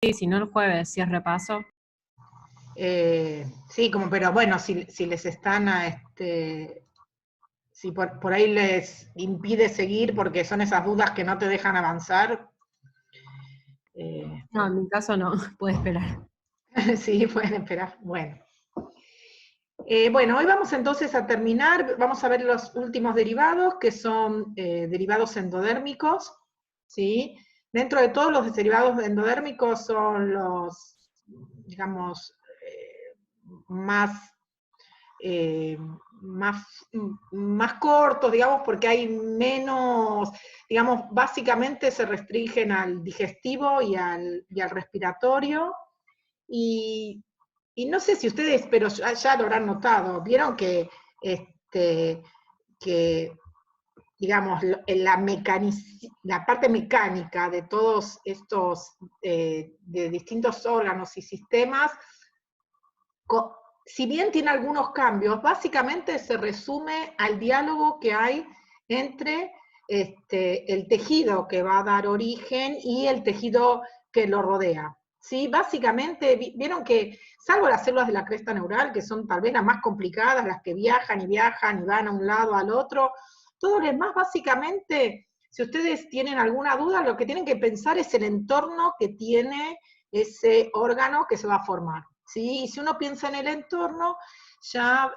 Sí, si no el jueves, si es repaso. Sí, como, pero bueno, si les están si por ahí les impide seguir porque son esas dudas que no te dejan avanzar. No, en mi caso no, puede esperar. Sí, pueden esperar. Bueno. Bueno, hoy vamos entonces a terminar, vamos a ver los últimos derivados, que son derivados endodérmicos, ¿sí? Dentro de todos los derivados endodérmicos son los, digamos, más, eh, más, más cortos, digamos, porque hay menos, digamos, básicamente se restringen al digestivo y al respiratorio, y no sé si ustedes, pero ya lo habrán notado, vieron que digamos, la parte mecánica de todos estos, de distintos órganos y sistemas, si bien tiene algunos cambios, básicamente se resume al diálogo que hay entre el tejido que va a dar origen y el tejido que lo rodea. ¿Sí? Básicamente, vieron que, salvo las células de la cresta neural, que son tal vez las más complicadas, las que viajan y van a un lado al otro, todo lo demás básicamente, si ustedes tienen alguna duda, lo que tienen que pensar es el entorno que tiene ese órgano que se va a formar. ¿Sí? Y si uno piensa en el entorno, ya,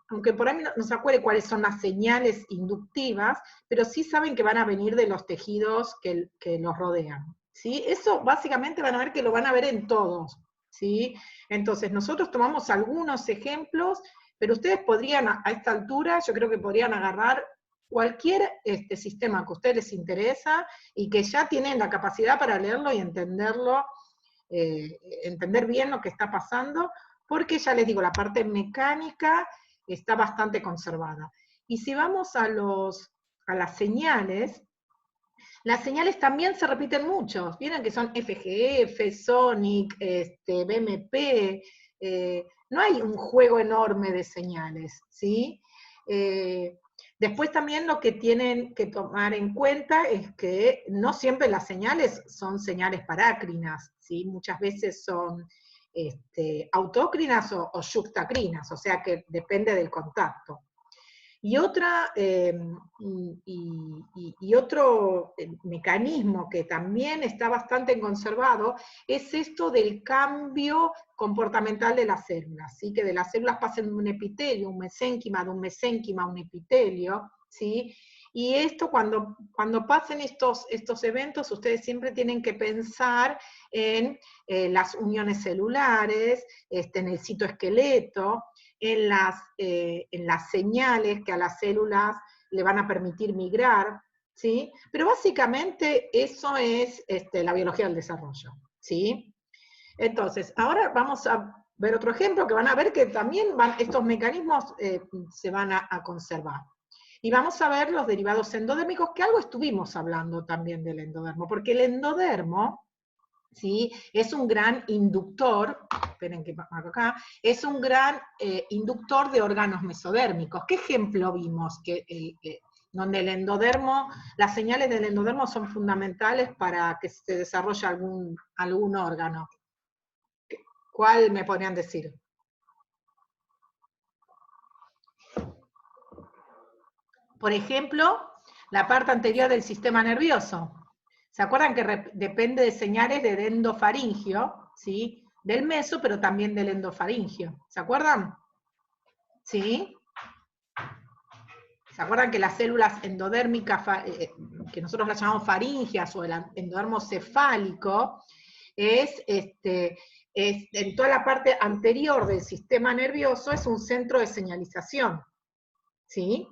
aunque por ahí no se acuerde cuáles son las señales inductivas, pero sí saben que van a venir de los tejidos que los rodean. ¿Sí? Eso básicamente van a ver que lo van a ver en todos. ¿Sí? Entonces nosotros tomamos algunos ejemplos, pero ustedes podrían, a esta altura, yo creo que podrían agarrar cualquier sistema que a ustedes les interesa y que ya tienen la capacidad para leerlo y entenderlo, entender bien lo que está pasando, porque ya les digo, la parte mecánica está bastante conservada. Y si vamos a las señales también se repiten muchos. Vieron que son FGF, Sonic, BMP, no hay un juego enorme de señales, ¿sí? Después también lo que tienen que tomar en cuenta es que no siempre las señales son señales parácrinas, ¿sí? Muchas veces son autócrinas o yuxtacrinas, o sea que depende del contacto. Y otro mecanismo que también está bastante conservado es esto del cambio comportamental de las células, ¿sí? Que de las células pasen de un epitelio, un mesénquima, de un mesénquima a un epitelio, ¿sí? Y esto, cuando pasen estos eventos, ustedes siempre tienen que pensar en las uniones celulares, en el citoesqueleto, en las señales que a las células le van a permitir migrar, ¿sí? Pero básicamente eso es la biología del desarrollo, ¿sí? Entonces, ahora vamos a ver otro ejemplo, que van a ver que también estos mecanismos se van a conservar. Y vamos a ver los derivados endodérmicos, que algo estuvimos hablando también del endodermo, porque el endodermo, ¿sí? Es un gran inductor, esperen que marco acá, es un gran inductor de órganos mesodérmicos. ¿Qué ejemplo vimos? Donde el endodermo, las señales del endodermo son fundamentales para que se desarrolle algún órgano. ¿Cuál me podrían decir? Por ejemplo, la parte anterior del sistema nervioso. ¿Se acuerdan que depende de señales del endofaringio, ¿sí? Del meso, pero también del endofaringio. ¿Se acuerdan? ¿Sí? ¿Se acuerdan que las células endodérmicas, que nosotros las llamamos faringias, o el endodermo cefálico, es en toda la parte anterior del sistema nervioso, es un centro de señalización? ¿Sí?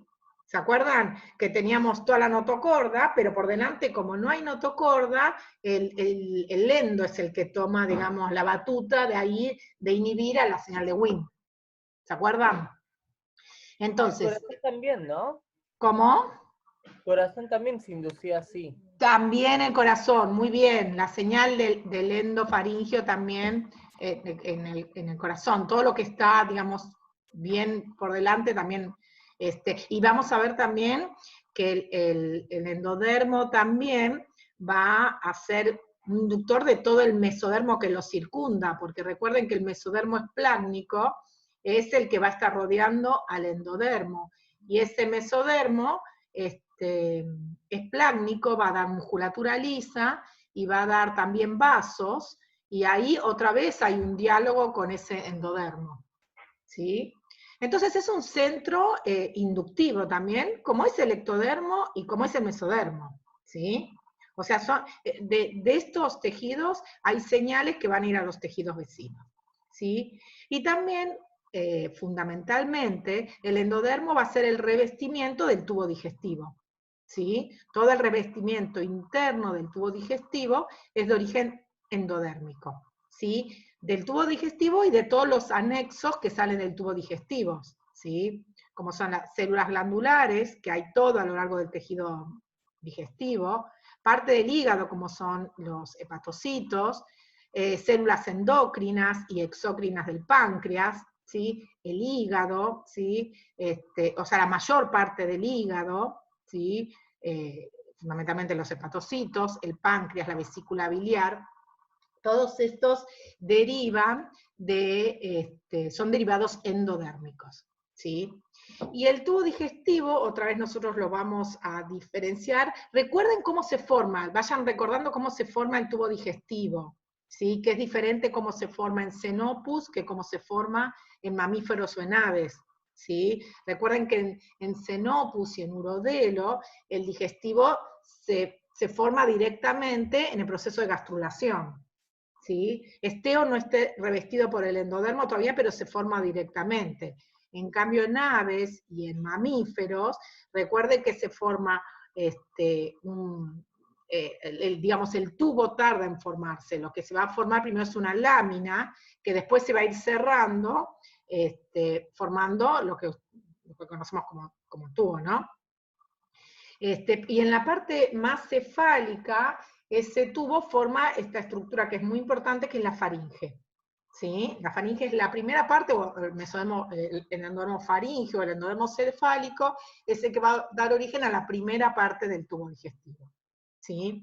¿Se acuerdan que teníamos toda la notocorda, pero por delante, como no hay notocorda, el endo es el que toma, digamos, la batuta de ahí, de inhibir a la señal de Wnt? ¿Se acuerdan? Entonces, el corazón también, ¿no? ¿cómo? El corazón también se inducía así. También el corazón, muy bien, la señal del endofaringio también en el corazón, todo lo que está, digamos, bien por delante también, y vamos a ver también que el endodermo también va a ser un inductor de todo el mesodermo que lo circunda, porque recuerden que el mesodermo esplácnico es el que va a estar rodeando al endodermo, y ese mesodermo esplácnico va a dar musculatura lisa, y va a dar también vasos, y ahí otra vez hay un diálogo con ese endodermo, ¿sí? Entonces es un centro inductivo también, como es el ectodermo y como es el mesodermo, ¿sí? O sea, de estos tejidos hay señales que van a ir a los tejidos vecinos, ¿sí? Y también, fundamentalmente, el endodermo va a ser el revestimiento del tubo digestivo, ¿sí? Todo el revestimiento interno del tubo digestivo es de origen endodérmico, ¿sí? Del tubo digestivo y de todos los anexos que salen del tubo digestivo, ¿sí? Como son las células glandulares, que hay todo a lo largo del tejido digestivo, parte del hígado, como son los hepatocitos, células endocrinas y exócrinas del páncreas, ¿sí? El hígado, ¿sí? O sea, la mayor parte del hígado, ¿sí? Fundamentalmente los hepatocitos, el páncreas, la vesícula biliar, todos estos derivan son derivados endodérmicos, ¿sí? Y el tubo digestivo, otra vez nosotros lo vamos a diferenciar. Recuerden cómo se forma, vayan recordando cómo se forma el tubo digestivo, ¿sí? Que es diferente cómo se forma en Xenopus que cómo se forma en mamíferos o en aves, ¿sí? Recuerden que en Xenopus y en Urodelo, el digestivo se forma directamente en el proceso de gastrulación, ¿sí? Esté o no esté revestido por el endodermo todavía, pero se forma directamente. En cambio, en aves y en mamíferos, recuerden que se forma digamos, el tubo tarda en formarse. Lo que se va a formar primero es una lámina, que después se va a ir cerrando, formando lo que conocemos como tubo, ¿no? Y en la parte más cefálica, ese tubo forma esta estructura que es muy importante, que es la faringe, ¿sí? La faringe es la primera parte, o el endodermo faríngeo, el endodermo cefálico, es el que va a dar origen a la primera parte del tubo digestivo, ¿sí?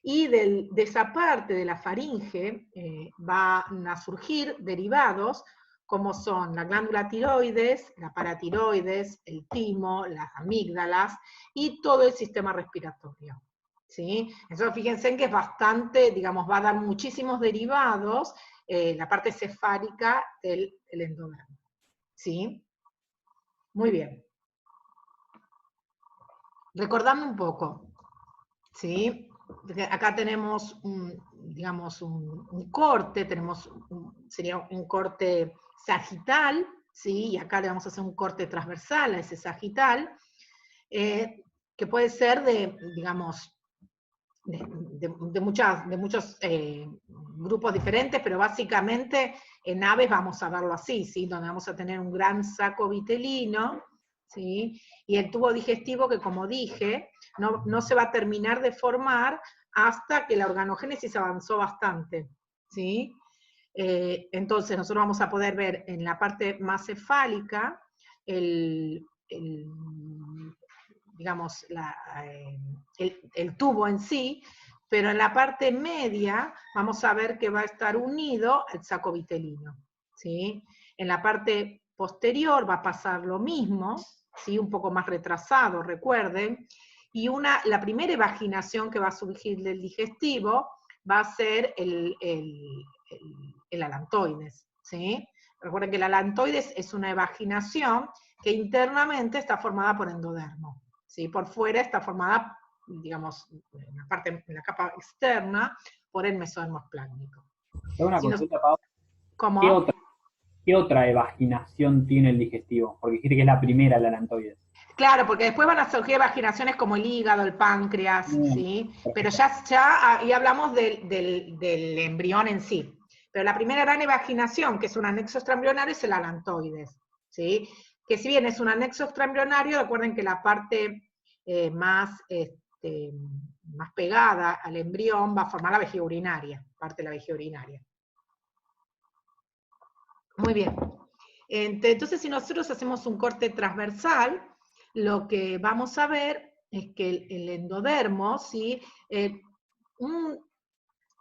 Y de esa parte de la faringe van a surgir derivados como son la glándula tiroides, la paratiroides, el timo, las amígdalas y todo el sistema respiratorio, ¿sí? Entonces fíjense en que es bastante, digamos, va a dar muchísimos derivados la parte cefálica del endodermo, ¿sí? Muy bien. Recordando un poco, ¿sí? Acá tenemos digamos, un corte, sería un corte sagital, ¿sí? Y acá le vamos a hacer un corte transversal a ese sagital, que puede ser digamos, de muchos grupos diferentes, pero básicamente en aves vamos a verlo así, ¿sí? Donde vamos a tener un gran saco vitelino, ¿sí? Y el tubo digestivo que, como dije, no se va a terminar de formar hasta que la organogénesis avanzó bastante, ¿sí? Entonces nosotros vamos a poder ver en la parte más cefálica digamos, el tubo en sí, pero en la parte media vamos a ver que va a estar unido al saco vitelino, ¿sí? En la parte posterior va a pasar lo mismo, ¿sí? Un poco más retrasado, recuerden, y la primera evaginación que va a surgir del digestivo va a ser el alantoides, ¿sí? Recuerden que el alantoides es una evaginación que internamente está formada por endodermo, ¿sí? Por fuera está formada, digamos, en la capa externa, por el mesodermo esplácnico. Tengo una Si consulta, Pau. ¿Cómo? ¿Qué otra evaginación tiene el digestivo? Porque dijiste que es la primera, la alantoides. Claro, porque después van a surgir evaginaciones como el hígado, el páncreas, ¿sí? Pero ya ahí hablamos del embrión en sí. Pero la primera gran evaginación, que es un anexo extraembrionario, es el alantoides, ¿sí? Que si bien es un anexo extraembrionario, recuerden que la parte más pegada al embrión va a formar la vejiga urinaria, parte de la vejiga urinaria. Muy bien. Entonces, si nosotros hacemos un corte transversal, lo que vamos a ver es que el endodermo, ¿sí?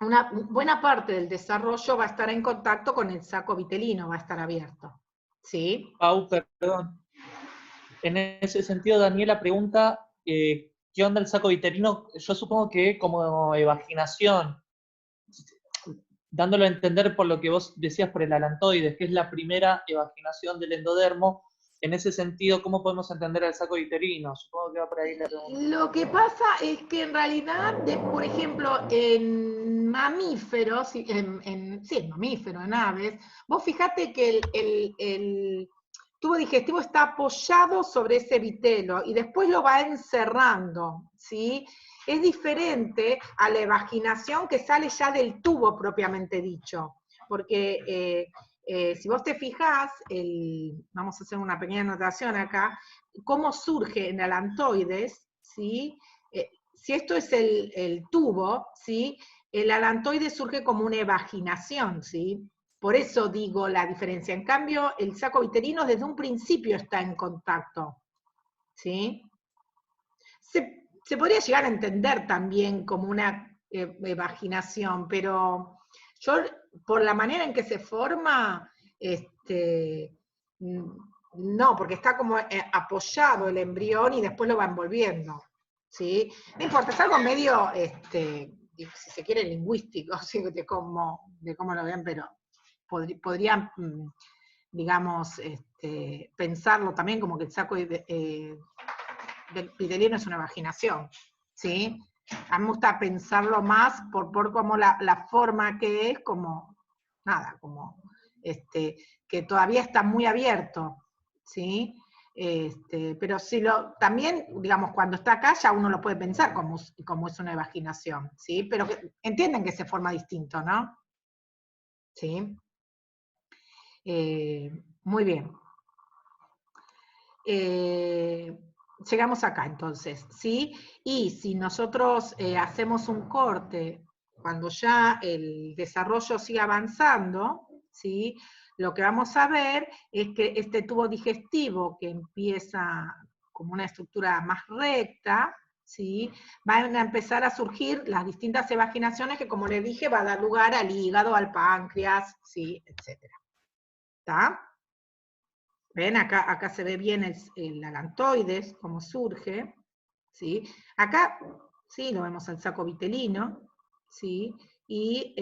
una buena parte del desarrollo va a estar en contacto con el saco vitelino, va a estar abierto. ¿Sí? Pau, perdón. En ese sentido, Daniela pregunta, ¿qué onda el saco vitelino? Yo supongo que como evaginación, dándolo a entender por lo que vos decías por el alantoides, que es la primera evaginación del endodermo, en ese sentido, ¿cómo podemos entender el saco vitelino? Supongo que va por ahí la pregunta. Lo que pasa es que en realidad, por ejemplo, en mamíferos, sí, en mamíferos, en aves, vos fijate que el tubo digestivo está apoyado sobre ese vitelo y después lo va encerrando, ¿sí? Es diferente a la evaginación que sale ya del tubo propiamente dicho, porque si vos te fijás, vamos a hacer una pequeña anotación acá, cómo surge en alantoides, ¿sí? Si esto es el tubo, ¿sí? El alantoide surge como una evaginación, ¿sí? Por eso digo la diferencia. En cambio, el saco vitelino desde un principio está en contacto, ¿sí? Se podría llegar a entender también como una evaginación, pero yo, por la manera en que se forma, no, porque está como apoyado el embrión y después lo va envolviendo, ¿sí? No importa, es algo medio, si se quiere, lingüístico, ¿sí? de cómo lo ven, pero podrían, digamos, pensarlo también como que el saco vitelino es una vaginación, ¿sí? A mí me gusta pensarlo más por como la forma que es, como, nada, como, que todavía está muy abierto, ¿sí? Pero si también, digamos, cuando está acá ya uno lo puede pensar como es una vaginación, ¿sí? Pero entienden que se forma distinto, ¿no? ¿Sí? Muy bien. Llegamos acá entonces, ¿sí? Y si nosotros hacemos un corte cuando ya el desarrollo sigue avanzando, ¿sí? Lo que vamos a ver es que este tubo digestivo que empieza como una estructura más recta, ¿sí? Van a empezar a surgir las distintas evaginaciones que, como les dije, va a dar lugar al hígado, al páncreas, ¿sí? Etcétera. ¿Está? ¿Ven? Acá se ve bien el alantoides, cómo surge, ¿sí? Acá, sí, lo vemos al saco vitelino, ¿sí? Y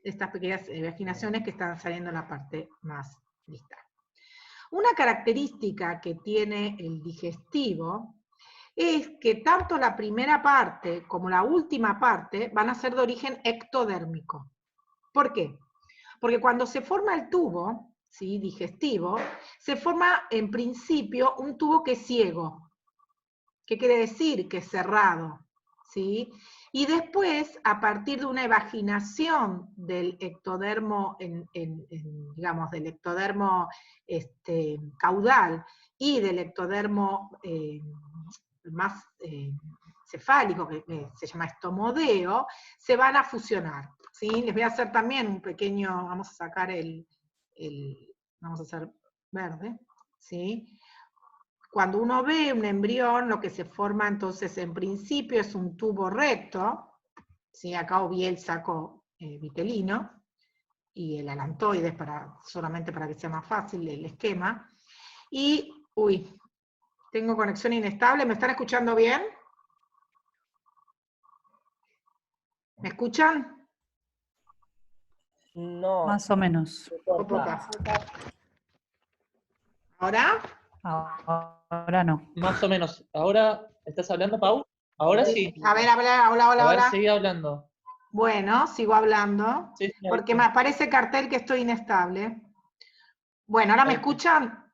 estas pequeñas vaginaciones que están saliendo en la parte más distal. Una característica que tiene el digestivo es que tanto la primera parte como la última parte van a ser de origen ectodérmico. ¿Por qué? Porque cuando se forma el tubo, ¿sí? digestivo, se forma en principio un tubo que es ciego. ¿Qué quiere decir? Que es cerrado, ¿sí? Y después, a partir de una evaginación del ectodermo, digamos, del ectodermo caudal y del ectodermo más cefálico, que se llama estomodeo, se van a fusionar, ¿sí? Les voy a hacer también un pequeño, vamos a sacar vamos a hacer verde, ¿sí? Cuando uno ve un embrión, lo que se forma entonces en principio es un tubo recto, ¿sí? Acá obvié el saco vitelino y el alantoides solamente para que sea más fácil el esquema. Y, tengo conexión inestable, ¿me están escuchando bien? ¿Me escuchan? No. Más o menos. ¿Ahora? Ahora no. Más o menos. ¿Ahora estás hablando, Pau? Ahora sí. A ver, hola, A ver, hola. sigue hablando. Bueno, sigo hablando, Sí, porque me aparece cartel que estoy inestable. Bueno, ¿ahora me escuchan?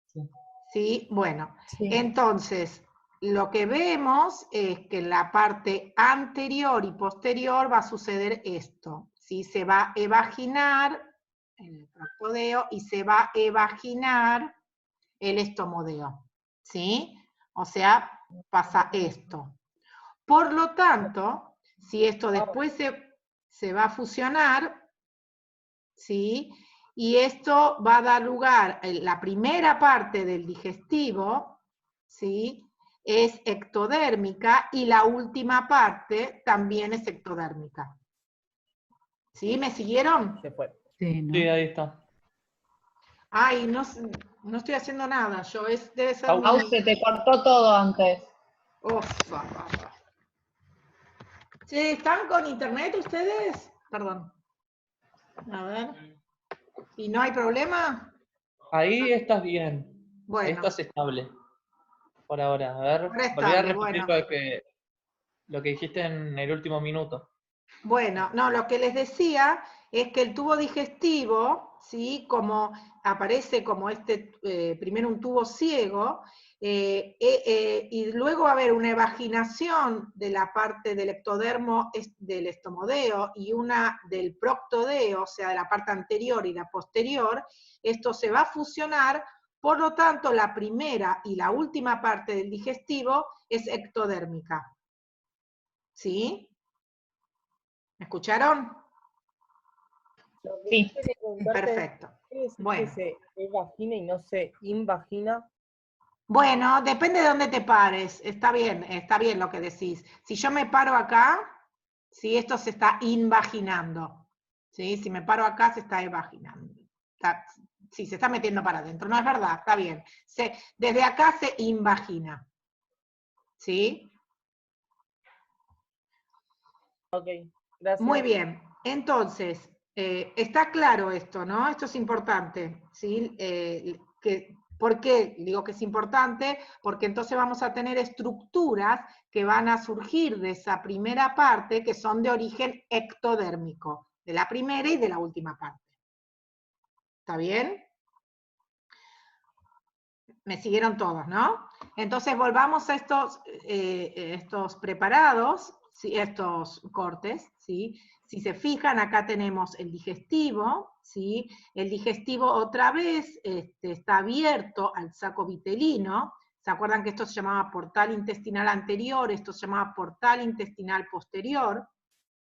Sí. Sí, bueno. Sí. Entonces, lo que vemos es que en la parte anterior y posterior va a suceder esto, ¿sí? Se va a evaginar el tractodeo y se va a evaginar el estomodeo, ¿sí? O sea, pasa esto. Por lo tanto, si esto después se va a fusionar, ¿sí? Y esto va a dar lugar, la primera parte del digestivo, ¿sí? Es ectodérmica y la última parte también es ectodérmica. ¿Sí? ¿Me siguieron? Se fue. Sí, no. Sí, ahí está. Ay, no, no estoy haciendo nada, debe ser Pau. Pau, se te cortó todo antes. Ufa. Che, ¿están con internet ustedes? Perdón. A ver. ¿Y no hay problema? Ahí estás bien. Ahí Bueno, estás estable. Por ahora. A ver, Ahora volví a estable, repetir bueno. lo que dijiste en el último minuto. bueno, no, lo que les decía es que el tubo digestivo, ¿sí? Como aparece como primero un tubo ciego, y luego va a haber una evaginación de la parte del ectodermo del estomodeo y una del proctodeo, o sea, de la parte anterior y la posterior. Esto se va a fusionar, por lo tanto, la primera y la última parte del digestivo es ectodérmica. ¿Sí? ¿Me escucharon? Lo que Sí. yo quería preguntarte es, Perfecto. ¿quiere decir Bueno. que se evagina y no se invagina? Bueno, depende de dónde te pares. Está bien lo que decís. Si yo me paro acá, ¿sí? Esto se está invaginando. ¿Sí? Si me paro acá, se está evaginando. Sí, se está metiendo para adentro. No es verdad, está bien. Desde acá se invagina. ¿Sí? Ok, gracias. Muy bien. Entonces, está claro esto, ¿no? Esto es importante, ¿sí? ¿Por qué digo que es importante? Porque entonces vamos a tener estructuras que van a surgir de esa primera parte que son de origen ectodérmico, de la primera y de la última parte. ¿Está bien? Me siguieron todos, ¿no? Entonces volvamos a estos preparados, ¿sí? Estos cortes, ¿sí? Si se fijan, acá tenemos el digestivo, ¿sí? El digestivo otra vez está abierto al saco vitelino. ¿Se acuerdan que esto se llamaba portal intestinal anterior? Esto se llamaba portal intestinal posterior,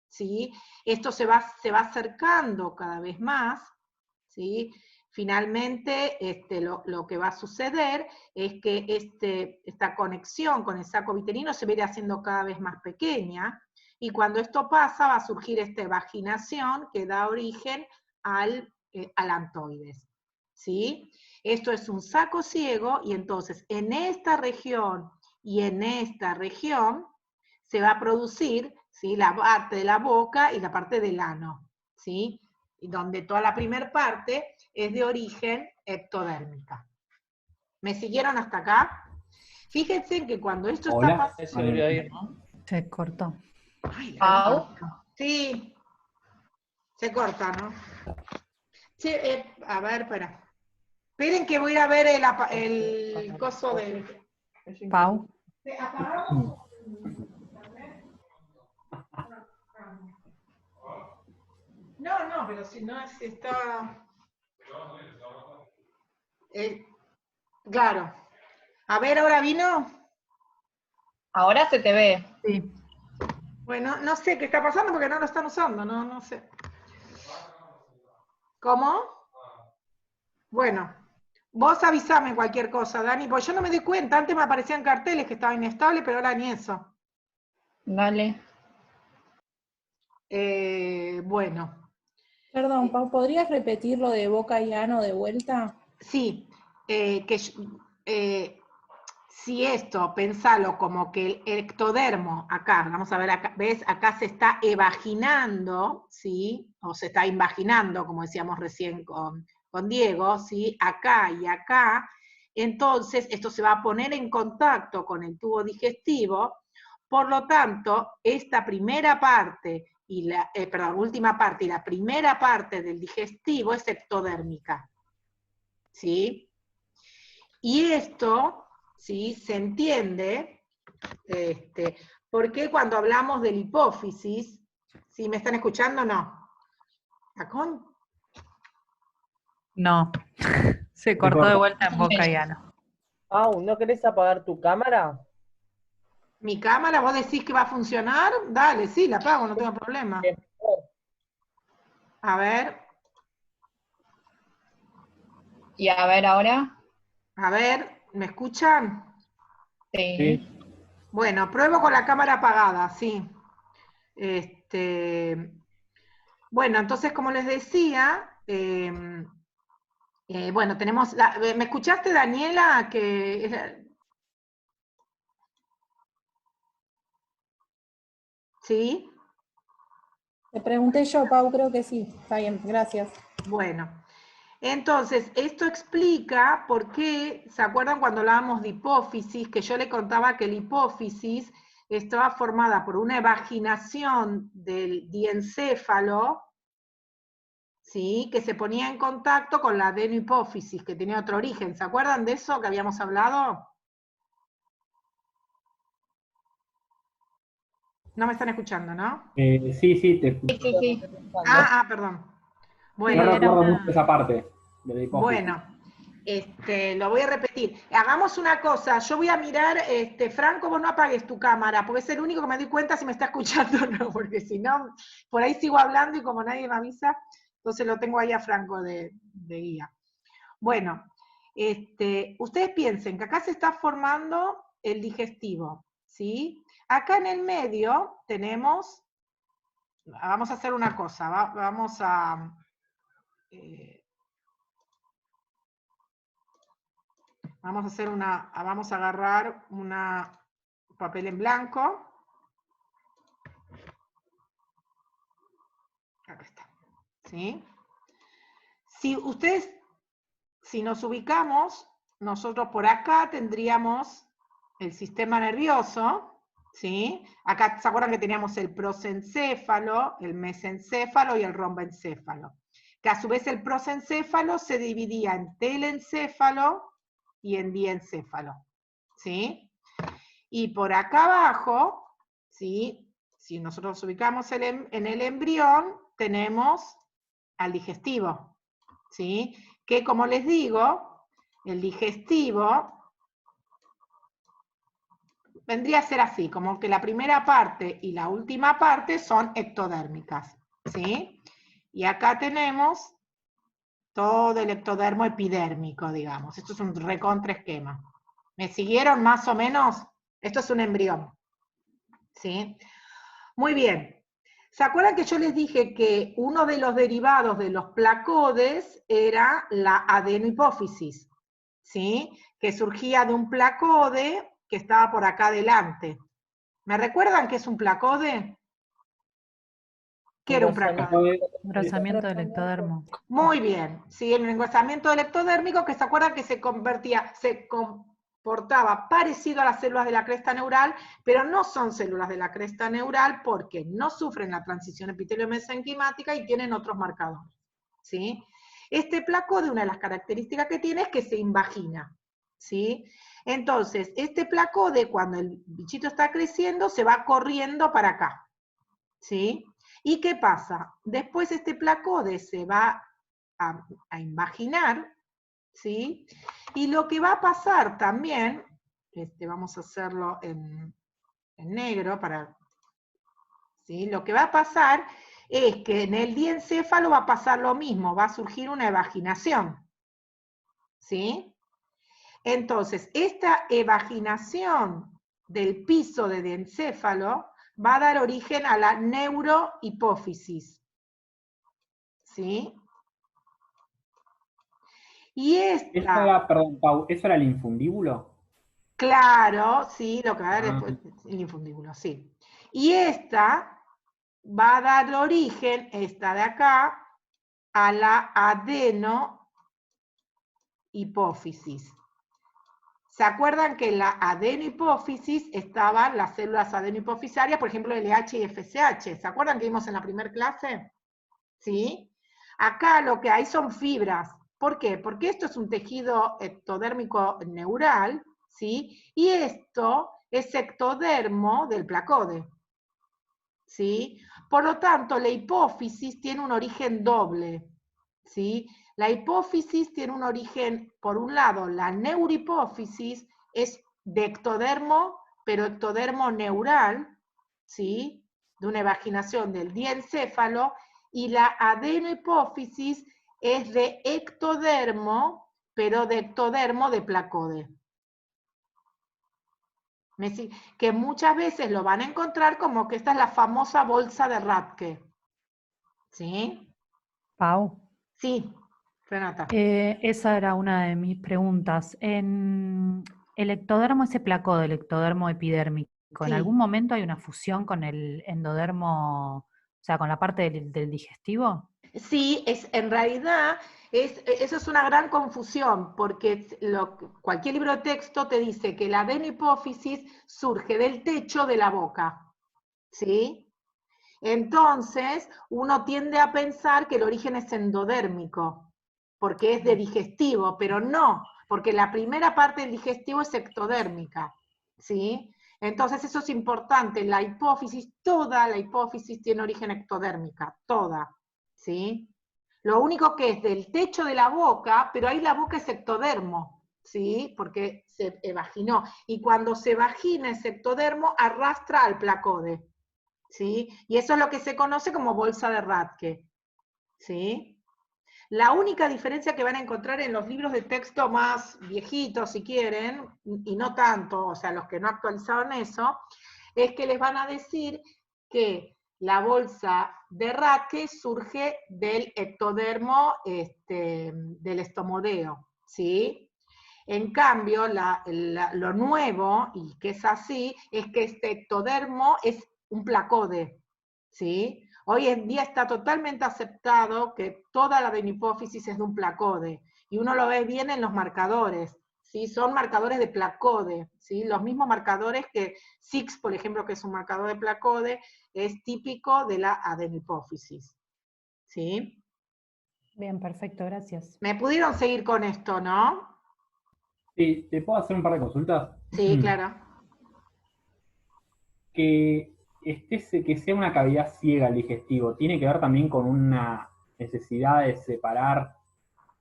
¿sí? Esto se va acercando cada vez más, ¿sí? Finalmente, lo que va a suceder es que esta conexión con el saco vitelino se va a ir haciendo cada vez más pequeña, y cuando esto pasa va a surgir esta evaginación que da origen al alantoides, ¿sí? Esto es un saco ciego, y entonces en esta región y en esta región se va a producir, ¿sí? La parte de la boca y la parte del ano, ¿sí? Y donde toda la primera parte es de origen ectodérmica. ¿Me siguieron hasta acá? Fíjense que cuando esto está Hola. Ahí pasando... se volvió a ir, ¿no? Se cortó. Ay, Pau. sí, se corta, ¿no? Sí, a ver, espera. Esperen que voy a ir a ver el coso de... Pau. ¿Apagamos? No, pero si no está... Claro. A ver, ¿ahora vino? Ahora se te ve. Sí. Bueno, no sé qué está pasando porque no lo están usando, no sé. ¿Cómo? Bueno, vos avisame cualquier cosa, Dani, porque yo no me doy cuenta. Antes me aparecían carteles que estaba inestable, pero ahora ni eso. Dale. Bueno, Perdón, Pau, ¿podrías repetir lo de boca y ano de vuelta? sí, si esto, pensalo como que el ectodermo, acá, vamos a ver acá, ¿ves? Acá se está evaginando, ¿sí? O se está invaginando, como decíamos recién con Diego, ¿sí? Acá y acá. Entonces, esto se va a poner en contacto con el tubo digestivo. Por lo tanto, esta primera parte, última parte y la primera parte del digestivo es ectodérmica, ¿sí? Y esto, ¿sí? Se entiende, porque cuando hablamos de la hipófisis, ¿sí? ¿Me están escuchando o no? ¿Acón? No. Se cortó de vuelta en boca y ano. Pau, ¿no querés apagar tu cámara? ¿Mi cámara vos decís que va a funcionar? Dale, sí, la apago, no tengo problema. A ver, Y a ver ahora. ¿me escuchan? Sí. Sí. Bueno, pruebo con la cámara apagada, sí. Bueno, entonces, como les decía, bueno, tenemos, ¿me escuchaste, Daniela? ¿Sí? Te pregunté yo, Pau, creo que sí. Está bien, gracias. Bueno, entonces, esto explica por qué, ¿se acuerdan cuando hablábamos de hipófisis? Que yo le contaba que la hipófisis estaba formada por una evaginación del diencéfalo, ¿sí? Que se ponía en contacto con la adenohipófisis, que tenía otro origen. ¿Se acuerdan de eso que habíamos hablado? No me están escuchando, ¿no? Sí, sí, te Sí, escucho. sí, sí. Perdón. No Bueno, era recuerdo una- mucho esa parte de la hipófisis. bueno, lo voy a repetir. Hagamos una cosa, yo voy a mirar, Franco, vos no apagues tu cámara, porque es el único que me doy cuenta si me está escuchando o no, porque si no, por ahí sigo hablando y como nadie me avisa, entonces lo tengo ahí a Franco de guía. Bueno, ustedes piensen que acá se está formando el digestivo, ¿sí? Acá en el medio tenemos, vamos a hacer una cosa, vamos a vamos a agarrar un papel en blanco. Acá está. ¿Sí? Si nos ubicamos, nosotros por acá tendríamos el sistema nervioso, ¿sí? Acá, ¿se acuerdan que teníamos el prosencéfalo, el mesencéfalo y el rombencéfalo? Que a su vez el prosencéfalo se dividía en telencéfalo y en diencéfalo, ¿sí? Y por acá abajo, ¿sí? Si nosotros nos ubicamos en el embrión, tenemos al digestivo, ¿sí? Que como les digo, el digestivo vendría a ser así, como que la primera parte y la última parte son ectodérmicas, ¿sí? Y acá tenemos todo el ectodermo epidérmico, digamos. Esto es un recontra esquema. ¿Me siguieron más o menos? Esto es un embrión, ¿sí? Muy bien. ¿Se acuerdan que yo les dije que uno de los derivados de los placodes era la adenohipófisis? ¿Sí? Que surgía de un placode que estaba por acá adelante. ¿Me recuerdan qué es un placode? ¿Qué era un placode? Engrosamiento del ectodermo. Muy bien, sí, el engrosamiento del ectodérmico, que se acuerdan que se comportaba parecido a las células de la cresta neural, pero no son células de la cresta neural porque no sufren la transición epitelio-mesenquimática y tienen otros marcadores, ¿sí? Este placode, una de las características que tiene es que se invagina, ¿sí? Entonces, este placode, cuando el bichito está creciendo, se va corriendo para acá, ¿sí? ¿Y qué pasa? Después este placode se va a invaginar, ¿sí? Y lo que va a pasar también, vamos a hacerlo en negro para, ¿sí? Lo que va a pasar es que en el diencéfalo va a pasar lo mismo, va a surgir una evaginación, ¿sí? Entonces, esta evaginación del piso de diencéfalo va a dar origen a la neurohipófisis, ¿sí? Y Eso era, perdón, Pau, ¿eso era el infundíbulo? claro, sí, lo que va a dar después, el infundíbulo, sí. Y esta va a dar origen, esta de acá, a la adenohipófisis. ¿Se acuerdan que en la adenohipófisis estaban las células adenohipofisarias, por ejemplo, LH y FSH? ¿Se acuerdan que vimos en la primera clase? ¿Sí? Acá lo que hay son fibras. ¿Por qué? Porque esto es un tejido ectodérmico neural, ¿sí? Y esto es ectodermo del placode, ¿sí? Por lo tanto, la hipófisis tiene un origen doble, ¿sí? La hipófisis tiene un origen, por un lado, la neurohipófisis es de ectodermo, pero ectodermo neural, ¿sí? De una evaginación del diencéfalo, y la adenohipófisis es de ectodermo, pero de ectodermo de placode. Que muchas veces lo van a encontrar como que esta es la famosa bolsa de Rathke. ¿Sí? Pau, Sí, Renata. esa era una de mis preguntas. En el ectodermo, ese placode, el ectodermo epidérmico, ¿en Sí. algún momento hay una fusión con el endodermo, o sea, con la parte del digestivo? Sí, en realidad eso es una gran confusión, porque cualquier libro de texto te dice que la adenohipófisis surge del techo de la boca, ¿sí? Entonces, uno tiende a pensar que el origen es endodérmico, porque es de digestivo, pero no, porque la primera parte del digestivo es ectodérmica, ¿sí? Entonces, eso es importante, la hipófisis, toda la hipófisis tiene origen ectodérmica, toda, ¿sí? Lo único que es del techo de la boca, pero ahí la boca es ectodermo, ¿sí? Porque se vaginó. Y cuando se vagina ese ectodermo, arrastra al placode, ¿sí? Y eso es lo que se conoce como bolsa de Rathke, ¿sí? La única diferencia que van a encontrar en los libros de texto más viejitos, si quieren, y no tanto, o sea, los que no actualizaron eso, es que les van a decir que la bolsa de Rathke surge del ectodermo del estomodeo, ¿sí? En cambio, lo nuevo, y que es así, es que este ectodermo es un placode, ¿sí? Hoy en día está totalmente aceptado que toda la adenohipófisis es de un placode, y uno lo ve bien en los marcadores, ¿sí? Son marcadores de placode, ¿sí? Los mismos marcadores que SIX, por ejemplo, que es un marcador de placode, es típico de la adenohipófisis, ¿sí? Bien, perfecto, gracias. Me pudieron seguir con esto, ¿no? Sí, ¿te puedo hacer un par de consultas? Sí, claro. Que que sea una cavidad ciega el digestivo, ¿tiene que ver también con una necesidad de separar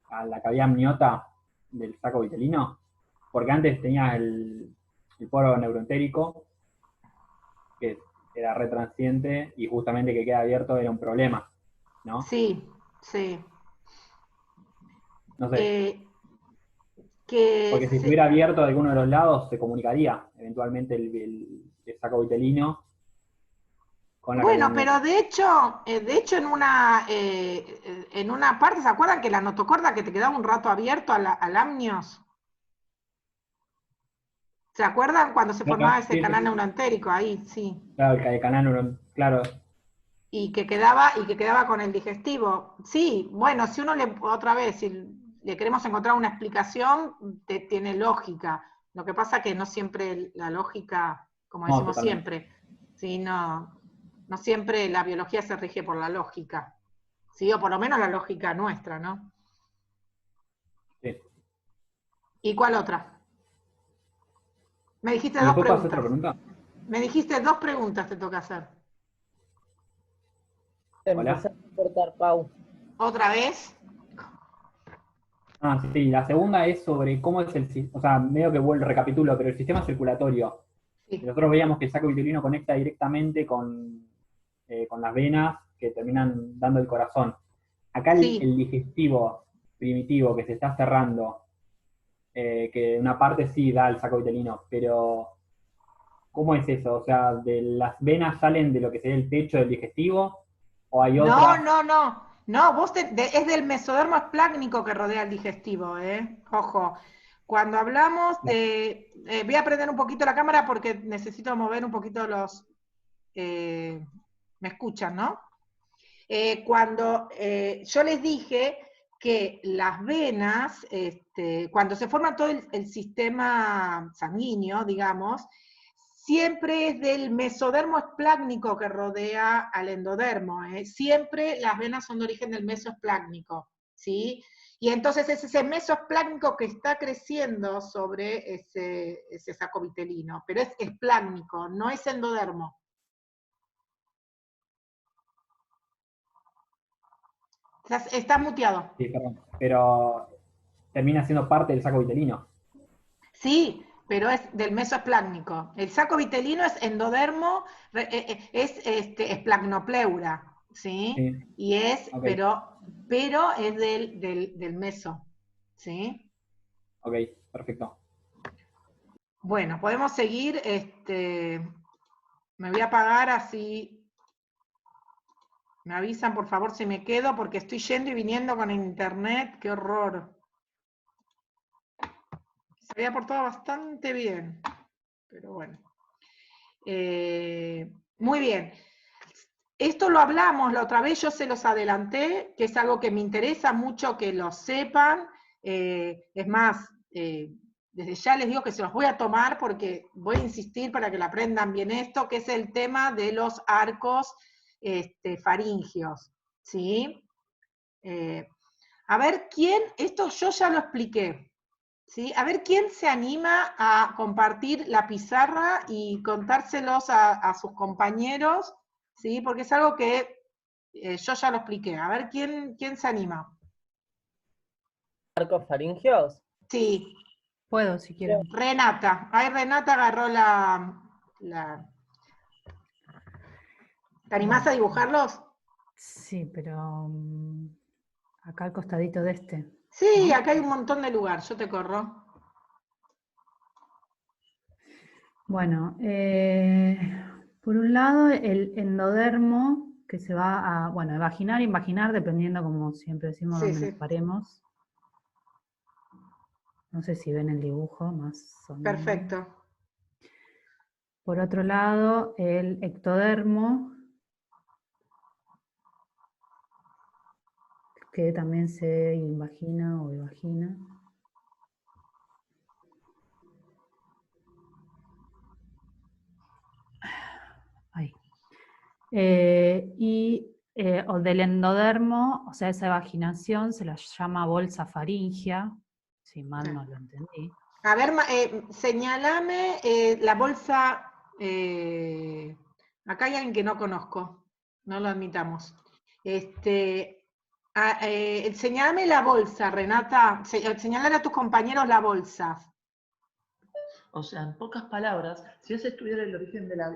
a la cavidad amniota del saco vitelino? Porque antes tenías el poro neuroentérico, que era retransiente, y justamente que queda abierto era un problema, ¿no? Sí, sí. No sé, Que porque si estuviera abierto de alguno de los lados, se comunicaría eventualmente el saco vitelino con la cavidad bueno, pero amniota. de hecho en una parte, ¿se acuerdan que la notocorda que te quedaba un rato abierto al amnios? ¿Se acuerdan cuando se Claro, formaba ese sí, sí, canal sí. neuroentérico ahí? Sí. Claro, el canal claro. Y que quedaba con el digestivo. Sí, bueno, si uno otra vez, si le queremos encontrar una explicación, tiene lógica. Lo que pasa que no siempre la lógica, como No, decimos totalmente. siempre, ¿sí? No siempre la biología se rige por la lógica, ¿sí? O por lo menos la lógica nuestra, ¿no? Sí. ¿Y cuál otra? Me dijiste ¿Y dos después puedo hacer otra preguntas. pregunta? Me dijiste dos preguntas te toca hacer. Te Hola. empezás a cortar, Pau. ¿Otra vez? Ah, sí, la segunda es sobre cómo es o sea, medio que vuelvo, recapitulo, pero el sistema circulatorio. Sí. Nosotros veíamos que el saco vitelino conecta directamente con las venas que terminan dando el corazón. Acá Sí. el digestivo primitivo que se está cerrando, que una parte sí da el saco vitelino, pero ¿cómo es eso? O sea, ¿de las venas salen de lo que sería el techo del digestivo? ¿O hay No, otras? no, no. No, es del mesodermo esplácnico que rodea el digestivo, ¿eh? Ojo. Cuando hablamos de... voy a prender un poquito la cámara porque necesito mover un poquito los... me escuchan, ¿no? Cuando yo les dije que las venas, cuando se forma todo el sistema sanguíneo, digamos, siempre es del mesodermo esplácnico que rodea al endodermo. Siempre las venas son de origen del mesoesplácnico, ¿sí? Y entonces es ese mesoesplácnico que está creciendo sobre ese saco vitelino, pero es esplácnico, no es endodermo. Estás muteado. Sí, perdón. Pero termina siendo parte del saco vitelino. Sí, pero es del mesoesplácnico. El saco vitelino es endodermo, es esplagmopleura, ¿sí? Sí, Y es, ok, pero es del meso, ¿sí? ok, perfecto. Bueno, podemos seguir, me voy a apagar así. Me avisan, por favor, si me quedo, porque estoy yendo y viniendo con internet. ¡Qué horror! Se había portado bastante bien, pero bueno. Muy bien. Esto lo hablamos la otra vez, yo se los adelanté, que es algo que me interesa mucho que lo sepan. Es más, desde ya les digo que se los voy a tomar porque voy a insistir para que lo aprendan bien esto, que es el tema de los arcos faringios. ¿Sí? A ver quién, esto yo ya lo expliqué. ¿Sí? A ver quién se anima a compartir la pizarra y contárselos a sus compañeros, ¿sí? Porque es algo que yo ya lo expliqué. A ver quién se anima. ¿Arcos faringios? Sí, Puedo, si quieren. Renata. Ahí Renata agarró ¿Te animás a dibujarlos? Sí, pero acá al costadito de este. Sí, ¿no? acá hay un montón de lugar, yo te corro. Bueno, por un lado el endodermo que se va a, bueno, evaginar, invaginar, dependiendo, como siempre decimos, Sí, dónde sí. nos paremos. No sé si ven el dibujo más o menos. Perfecto. Por otro lado, el ectodermo, que también se invagina o evagina. Ahí. O del endodermo, o sea, esa evaginación se la llama bolsa faríngea, si mal no lo entendí. A ver, señálame la bolsa. Acá hay alguien que no conozco, no lo admitamos. Señálame la bolsa, Renata. Señálale a tus compañeros la bolsa. O sea, en pocas palabras, si es estudiar el origen de la...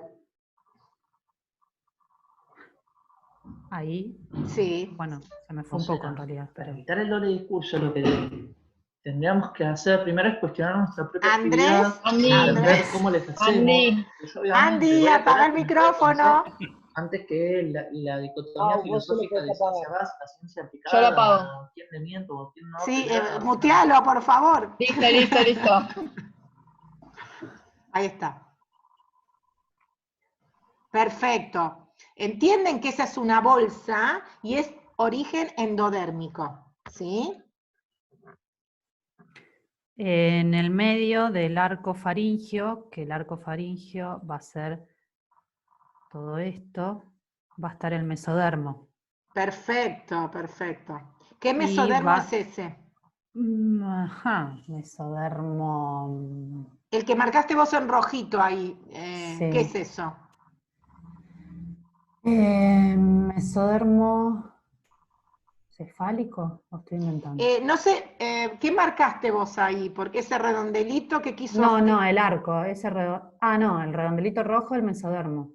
Ahí, Sí. bueno, se me fue O un poco sea, en realidad, para pero... evitar el doble discurso, lo que tendríamos que hacer primero es cuestionar nuestra propia Andrés, actividad, Andy, entender cómo les hacemos. Andy. Pues obviamente Andy, voy a apaga querer el que nos pueda micrófono. conocer antes que la dicotomía Vos solo filosófica de podés ciencia apagar. básica, ciencia Yo lo aplicada, apago. o quién le miento o quién no. Sí, primero nos mutealo, por favor. Listo, listo, listo. Ahí está. Perfecto. Entienden que esa es una bolsa y es origen endodérmico, ¿sí? En el medio del arco faringio, que el arco faringio va a ser todo esto, va a estar el mesodermo. Perfecto, perfecto. ¿Qué Y mesodermo va- es ese? Ajá, mesodermo. El que marcaste vos en rojito ahí. Sí. ¿Qué es eso? Mesodermo cefálico, ¿o estoy inventando? No sé, ¿qué marcaste vos ahí? Porque ese redondelito que quiso... No, el arco, ese no, el redondelito rojo, el mesodermo.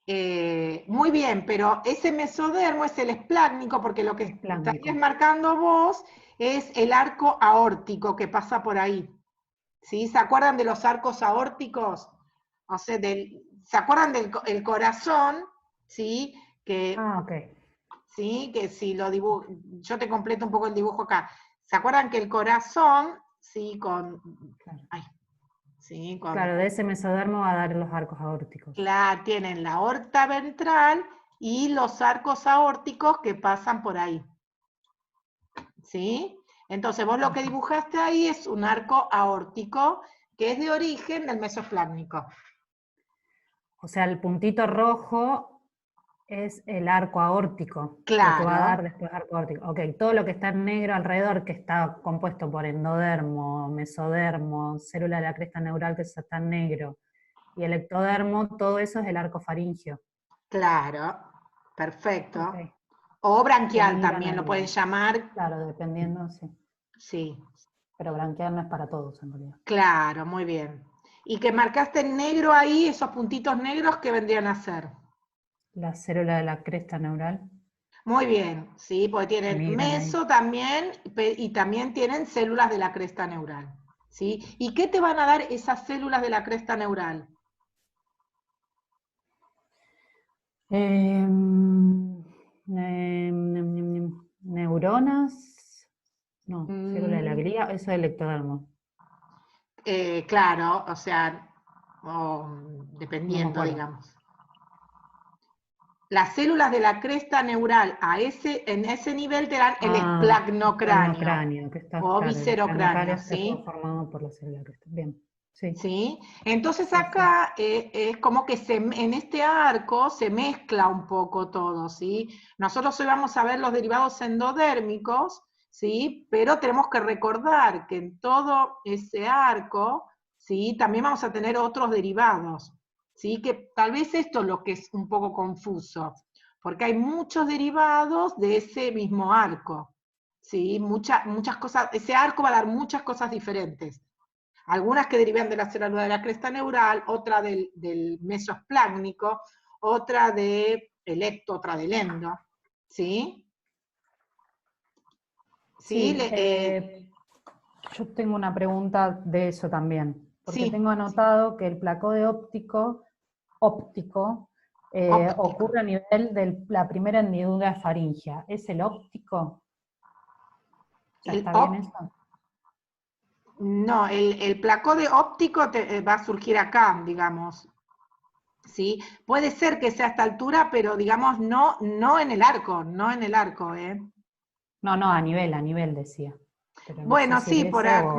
Muy bien, pero ese mesodermo es el esplácnico, porque lo que Esplácnico. estarías marcando vos es el arco aórtico que pasa por ahí. ¿Sí? ¿Se acuerdan de los arcos aórticos? O sea, ¿se acuerdan del corazón? ¿Sí? Ok. ¿Sí? Que si lo dibujo, yo te completo un poco el dibujo acá. ¿Se acuerdan que el corazón, sí, Claro. sí, Claro, de ese mesodermo va a dar los arcos aórticos. tienen la aorta ventral y los arcos aórticos que pasan por ahí. ¿Sí? Entonces vos lo que dibujaste ahí es un arco aórtico que es de origen del mesoesplácnico. O sea, el puntito rojo es el arco aórtico. Claro. Lo que va a dar después arco aórtico. Ok, todo lo que está en negro alrededor, que está compuesto por endodermo, mesodermo, célula de la cresta neural que está en negro, y el ectodermo, todo eso es el arco faringio. Claro, perfecto. Ok. O branquial Miran también lo el- pueden llamar. Claro, dependiendo, sí. Sí, Pero branquial no es para todos, en realidad. claro, muy bien. Y que marcaste en negro ahí, esos puntitos negros, ¿qué vendrían a ser? La célula de la cresta neural. Muy bien, sí, porque tienen Miren ahí. meso también, y también tienen células de la cresta neural. ¿Sí? ¿Y qué te van a dar esas células de la cresta neural? Neuronas, no, célula de la glía, eso es el ectodermo. Claro, o sea, No me dependiendo, acuerdo. digamos. Las células de la cresta neural en ese nivel te dan el esplagmocráneo Esplagmocráneo, que está o claro, el viscerocráneo, esplagmocráneo está ¿sí? conformado por la célula cresta. Bien, sí. ¿Sí? Entonces Sí, acá es como que en este arco se mezcla un poco todo, ¿sí? Nosotros hoy vamos a ver los derivados endodérmicos, ¿sí? Pero tenemos que recordar que en todo ese arco, ¿sí? También vamos a tener otros derivados, ¿sí? Que tal vez esto es lo que es un poco confuso, porque hay muchos derivados de ese mismo arco, ¿sí? Muchas cosas, ese arco va a dar muchas cosas diferentes. Algunas que derivan de la célula de la cresta neural, otra del mesoesplágnico, otra del ecto, otra del endo, ¿sí? Sí, ¿Sí? yo tengo una pregunta de eso también, porque Sí, tengo anotado que el placode óptico óptico. ocurre a nivel de la primera hendidura faríngea. ¿Es el óptico? ¿Ya El está bien eso? No, el placode óptico va a surgir acá, digamos, ¿sí? Puede ser que sea a esta altura, pero digamos no en el arco, no en el arco, ¿eh? No, a nivel decía. Pero no sé Bueno, si es sí, por ese acá,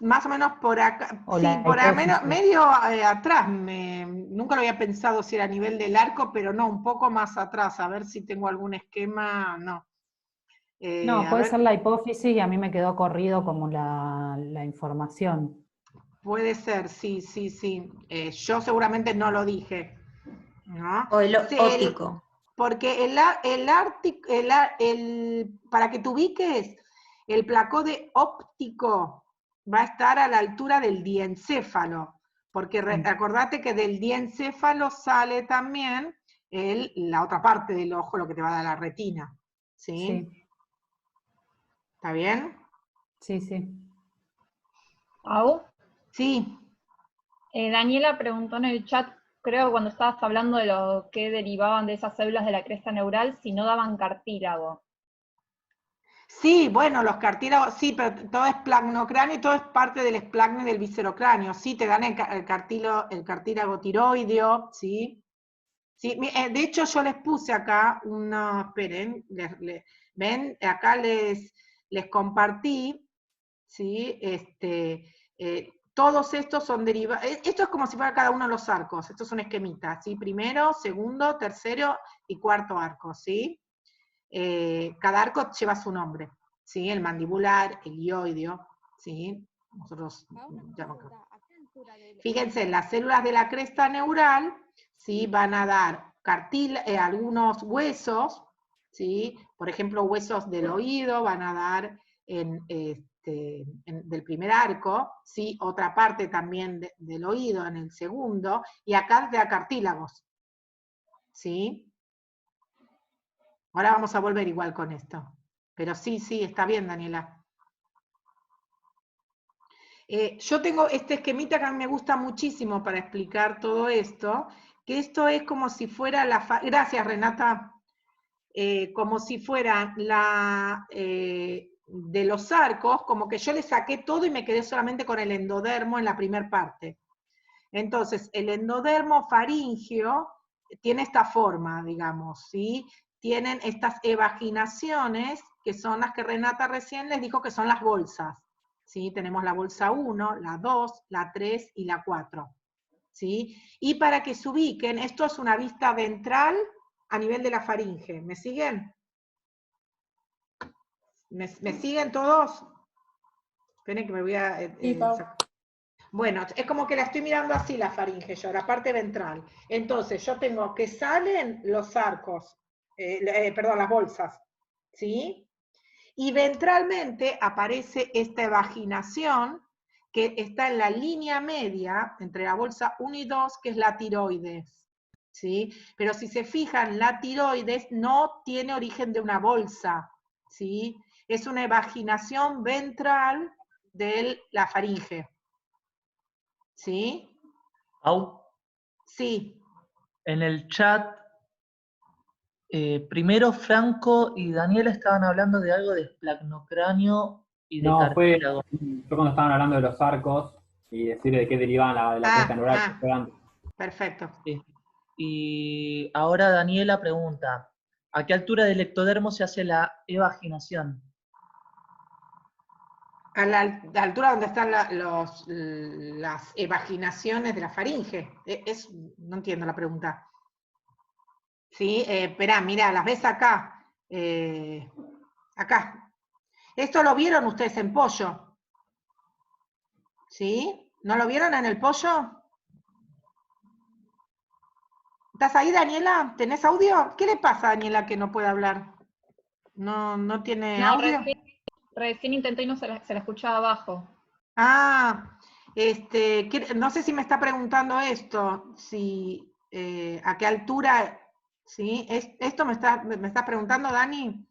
más o menos por acá, o sí, la por hipófisis. medio atrás, nunca lo había pensado si era a nivel del arco, pero no, un poco más atrás, a ver si tengo algún esquema, no. No, A puede ver, ser la hipófisis y a mí me quedó corrido como la información. puede ser, sí, sí, sí. Yo seguramente no lo dije, ¿no? O el Sí, óptico. porque para que te ubiques, el placode óptico va a estar a la altura del diencéfalo, porque acordate que del diencéfalo sale también la otra parte del ojo, lo que te va a dar la retina, ¿sí? Sí, ¿Está bien? sí, sí. ¿Au? Sí, Daniela preguntó en el chat, creo cuando estabas hablando de lo que derivaban de esas células de la cresta neural, si no daban cartílago. sí, bueno, los cartílagos, sí, pero todo es esplagmocráneo y todo es parte del esplagno y del viscerocráneo, sí, te dan el cartílago tiroideo, ¿sí? Sí, de hecho yo les puse acá esperen, ven, acá les compartí, ¿sí? Todos estos son derivados, esto es como si fuera cada uno de los arcos, estos son esquemitas, ¿sí? Primero, segundo, tercero y cuarto arco, ¿sí? Cada arco lleva su nombre, ¿sí? El mandibular, el hioideo, ¿sí? Nosotros llamamos. Fíjense, las células de la cresta neural, ¿sí? Van a dar algunos huesos, ¿sí? Por ejemplo, huesos del oído van a dar del primer arco, ¿sí? Otra parte también del oído en el segundo, y acá de cartílagos, ¿sí? Ahora vamos a volver igual con esto. Pero sí, está bien, Daniela. Yo tengo este esquemita que a mí me gusta muchísimo para explicar todo esto, que esto es como si fuera gracias, Renata. Como si fuera de los arcos, como que yo le saqué todo y me quedé solamente con el endodermo en la primera parte. Entonces, el endodermo faríngeo tiene esta forma, digamos, ¿sí? Tienen estas evaginaciones, que son las que Renata recién les dijo que son las bolsas, ¿sí? Tenemos la bolsa 1, la 2, la 3 y la 4, ¿sí? Y para que se ubiquen, esto es una vista ventral a nivel de la faringe. ¿Me siguen? ¿Me siguen todos? Esperen que me voy a... Sí, Pau. Bueno, es como que la estoy mirando así la faringe yo, la parte ventral. Entonces yo tengo que salen los arcos, perdón, las bolsas, ¿sí? Y ventralmente aparece esta evaginación que está en la línea media entre la bolsa 1 y 2, que es la tiroides, ¿sí? Pero si se fijan, la tiroides no tiene origen de una bolsa, ¿sí? Es una evaginación ventral de la faringe. ¿Sí? Au, Sí. en el chat Primero Franco y Daniela estaban hablando de algo de esplacnocráneo y de No, fue cartílago. cuando estaban hablando de los arcos y decir de qué derivaban de la cresta neural que fue antes. Perfecto. Sí. Y ahora Daniela pregunta, ¿a qué altura del ectodermo se hace la evaginación? A la altura donde están las evaginaciones de la faringe. No entiendo la pregunta. Sí, esperá, mirá, las ves acá. Acá. ¿Esto lo vieron ustedes en pollo? ¿Sí? ¿No lo vieron en el pollo? ¿Estás ahí, Daniela? ¿Tenés audio? ¿Qué le pasa a Daniela que no puede hablar? ¿No tiene No, audio? recién intenté y no se la escuchaba abajo. Ah, no sé si me está preguntando esto, si a qué altura, ¿sí? ¿Esto me está preguntando, Dani?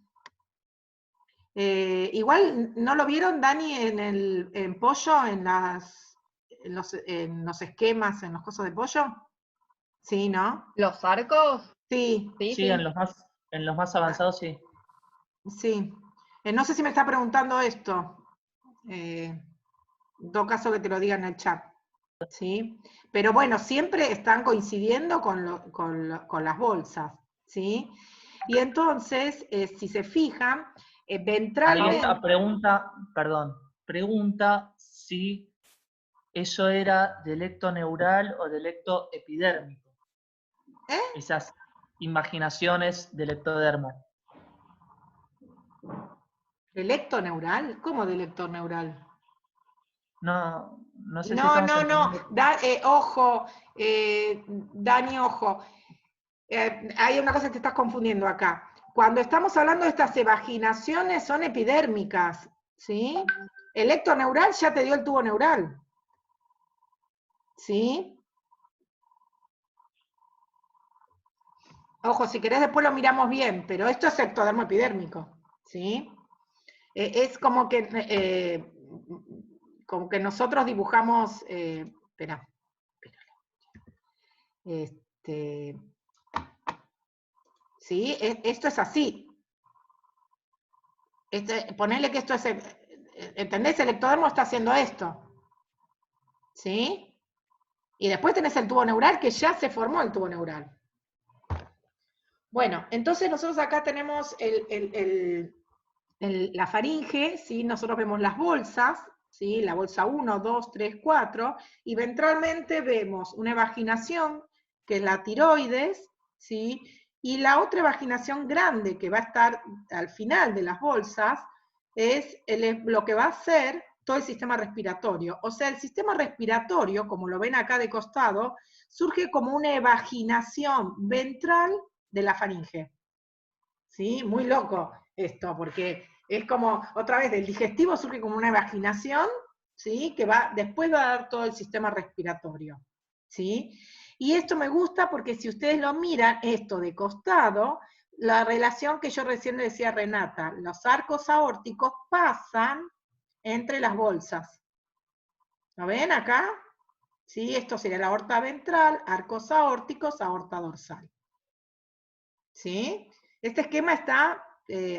Igual, ¿no lo vieron, Dani, en pollo, en los esquemas, en los cosas de pollo? Sí, ¿no? ¿Los arcos? Sí, Sí, Sí, sí. en los más avanzados sí. sí. No sé si me está preguntando esto. En todo caso que te lo diga en el chat. ¿Sí? Pero bueno, siempre están coincidiendo con las bolsas, ¿sí? Y entonces, si se fijan, Ahí ventralmente... está, pregunta si eso era delecto neural o delecto epidérmico. Esas imaginaciones del ectodermo. ¿Delecto neural? ¿Cómo delecto neural? No sé si No, estamos no, no. entendiendo. Ojo, Dani, ojo. Hay una cosa que te estás confundiendo acá. Cuando estamos hablando de estas evaginaciones, son epidérmicas, ¿sí? El ectoneural ya te dio el tubo neural, ¿sí? Ojo, si querés después lo miramos bien, pero esto es ectodermo epidérmico, ¿sí? Es como que nosotros dibujamos, espera, ¿sí? Esto es así. Ponele que esto es, ¿entendés? El ectodermo está haciendo esto, ¿sí? Y después tenés el tubo neural, que ya se formó el tubo neural. Bueno, entonces nosotros acá tenemos la faringe, ¿sí? Nosotros vemos las bolsas, ¿sí? La bolsa 1, 2, 3, 4, y ventralmente vemos una evaginación, que es la tiroides, ¿sí? Y la otra evaginación grande, que va a estar al final de las bolsas, es lo que va a ser todo el sistema respiratorio. O sea, el sistema respiratorio, como lo ven acá de costado, surge como una evaginación ventral de la faringe. ¿Sí? Muy loco esto, porque es como, otra vez, del digestivo surge como una evaginación, ¿sí? Que después va a dar todo el sistema respiratorio, ¿sí? Y esto me gusta porque si ustedes lo miran, esto de costado, la relación que yo recién le decía a Renata, los arcos aórticos pasan entre las bolsas. ¿Lo ven acá? ¿Sí? Esto sería la aorta ventral, arcos aórticos, aorta dorsal. ¿Sí? Este esquema está,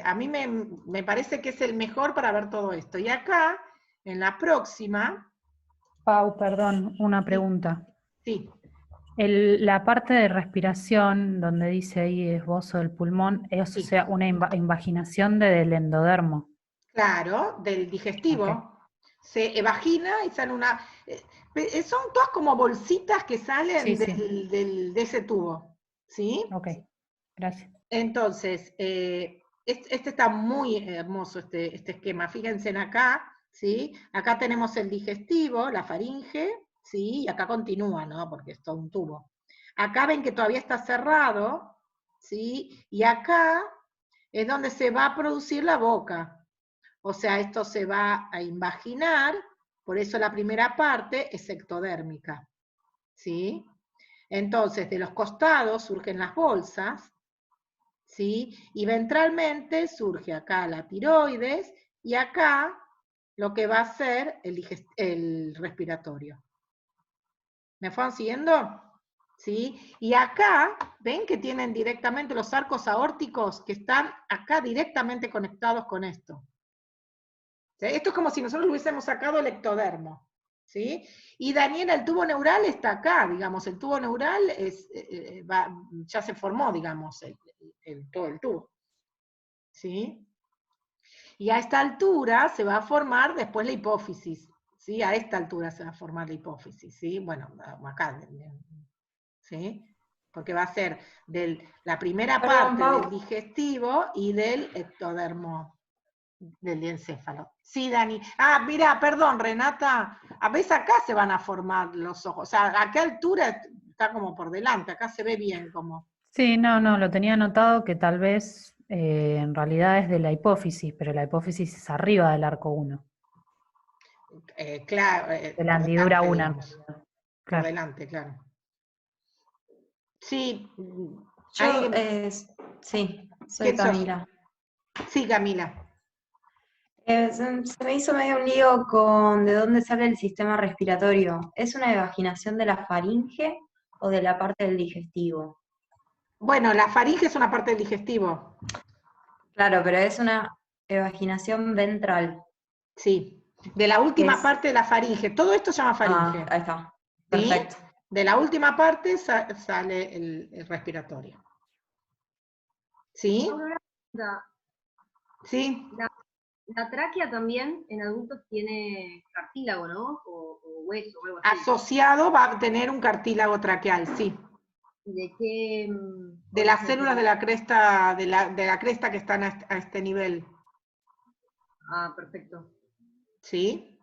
a mí me parece que es el mejor para ver todo esto. Y acá, en la próxima... Pau, perdón, una pregunta. Sí. La parte de respiración, donde dice ahí esbozo del pulmón, es Sí. o sea, una invaginación del endodermo. Claro, del digestivo. Okay. Se evagina y sale una... son todas como bolsitas que salen Sí, sí. de ese tubo. ¿Sí? Ok, gracias. Entonces, este está muy hermoso, este esquema. Fíjense en acá, ¿sí? Acá tenemos el digestivo, la faringe, ¿sí? Y acá continúa, ¿no? Porque es todo un tubo. Acá ven que todavía está cerrado, ¿sí? Y acá es donde se va a producir la boca. O sea, esto se va a invaginar, por eso la primera parte es ectodérmica, ¿sí? Entonces, de los costados surgen las bolsas, ¿sí? Y ventralmente surge acá la tiroides y acá lo que va a ser el respiratorio. ¿Me fueron siguiendo? ¿sí? Y acá, ven que tienen directamente los arcos aórticos que están acá directamente conectados con esto. ¿Sí? Esto es como si nosotros le hubiésemos sacado el ectodermo, ¿sí? Y Daniela, el tubo neural está acá, digamos, el tubo neural ya se formó, digamos, todo el tubo, ¿sí? Y a esta altura se va a formar después la hipófisis, ¿sí? A esta altura se va a formar la hipófisis, ¿sí? Bueno, acá, ¿sí? Porque va a ser de la primera Perdón, parte Pau. del digestivo y del ectodermo del encéfalo. Sí, Dani. Ah, mira, perdón, Renata. A veces acá se van a formar los ojos. O sea, ¿a qué altura está como por delante? Acá se ve bien como... Sí, no, lo tenía anotado que tal vez en realidad es de la hipófisis, pero la hipófisis es arriba del arco 1, claro. de la Por hendidura delante, 1. digamos. Por Claro. delante, claro. Sí. Yo, sí, soy ¿Quién sos? Camila. Sí, Camila. Se me hizo medio un lío con de dónde sale el sistema respiratorio. ¿Es una evaginación de la faringe o de la parte del digestivo? Bueno, la faringe es una parte del digestivo. Claro, pero es una evaginación ventral. Sí. De la última Es- parte de la faringe. Todo esto se llama faringe. ahí está. ¿Sí? Perfecto. De la última parte sale el respiratorio. ¿Sí? Una pregunta. Sí. La tráquea también en adultos tiene cartílago, ¿no? O hueso o algo así. Asociado va a tener un cartílago traqueal, sí. ¿De qué? De las células de la cresta, de la cresta que están a este nivel. Ah, perfecto. ¿Sí?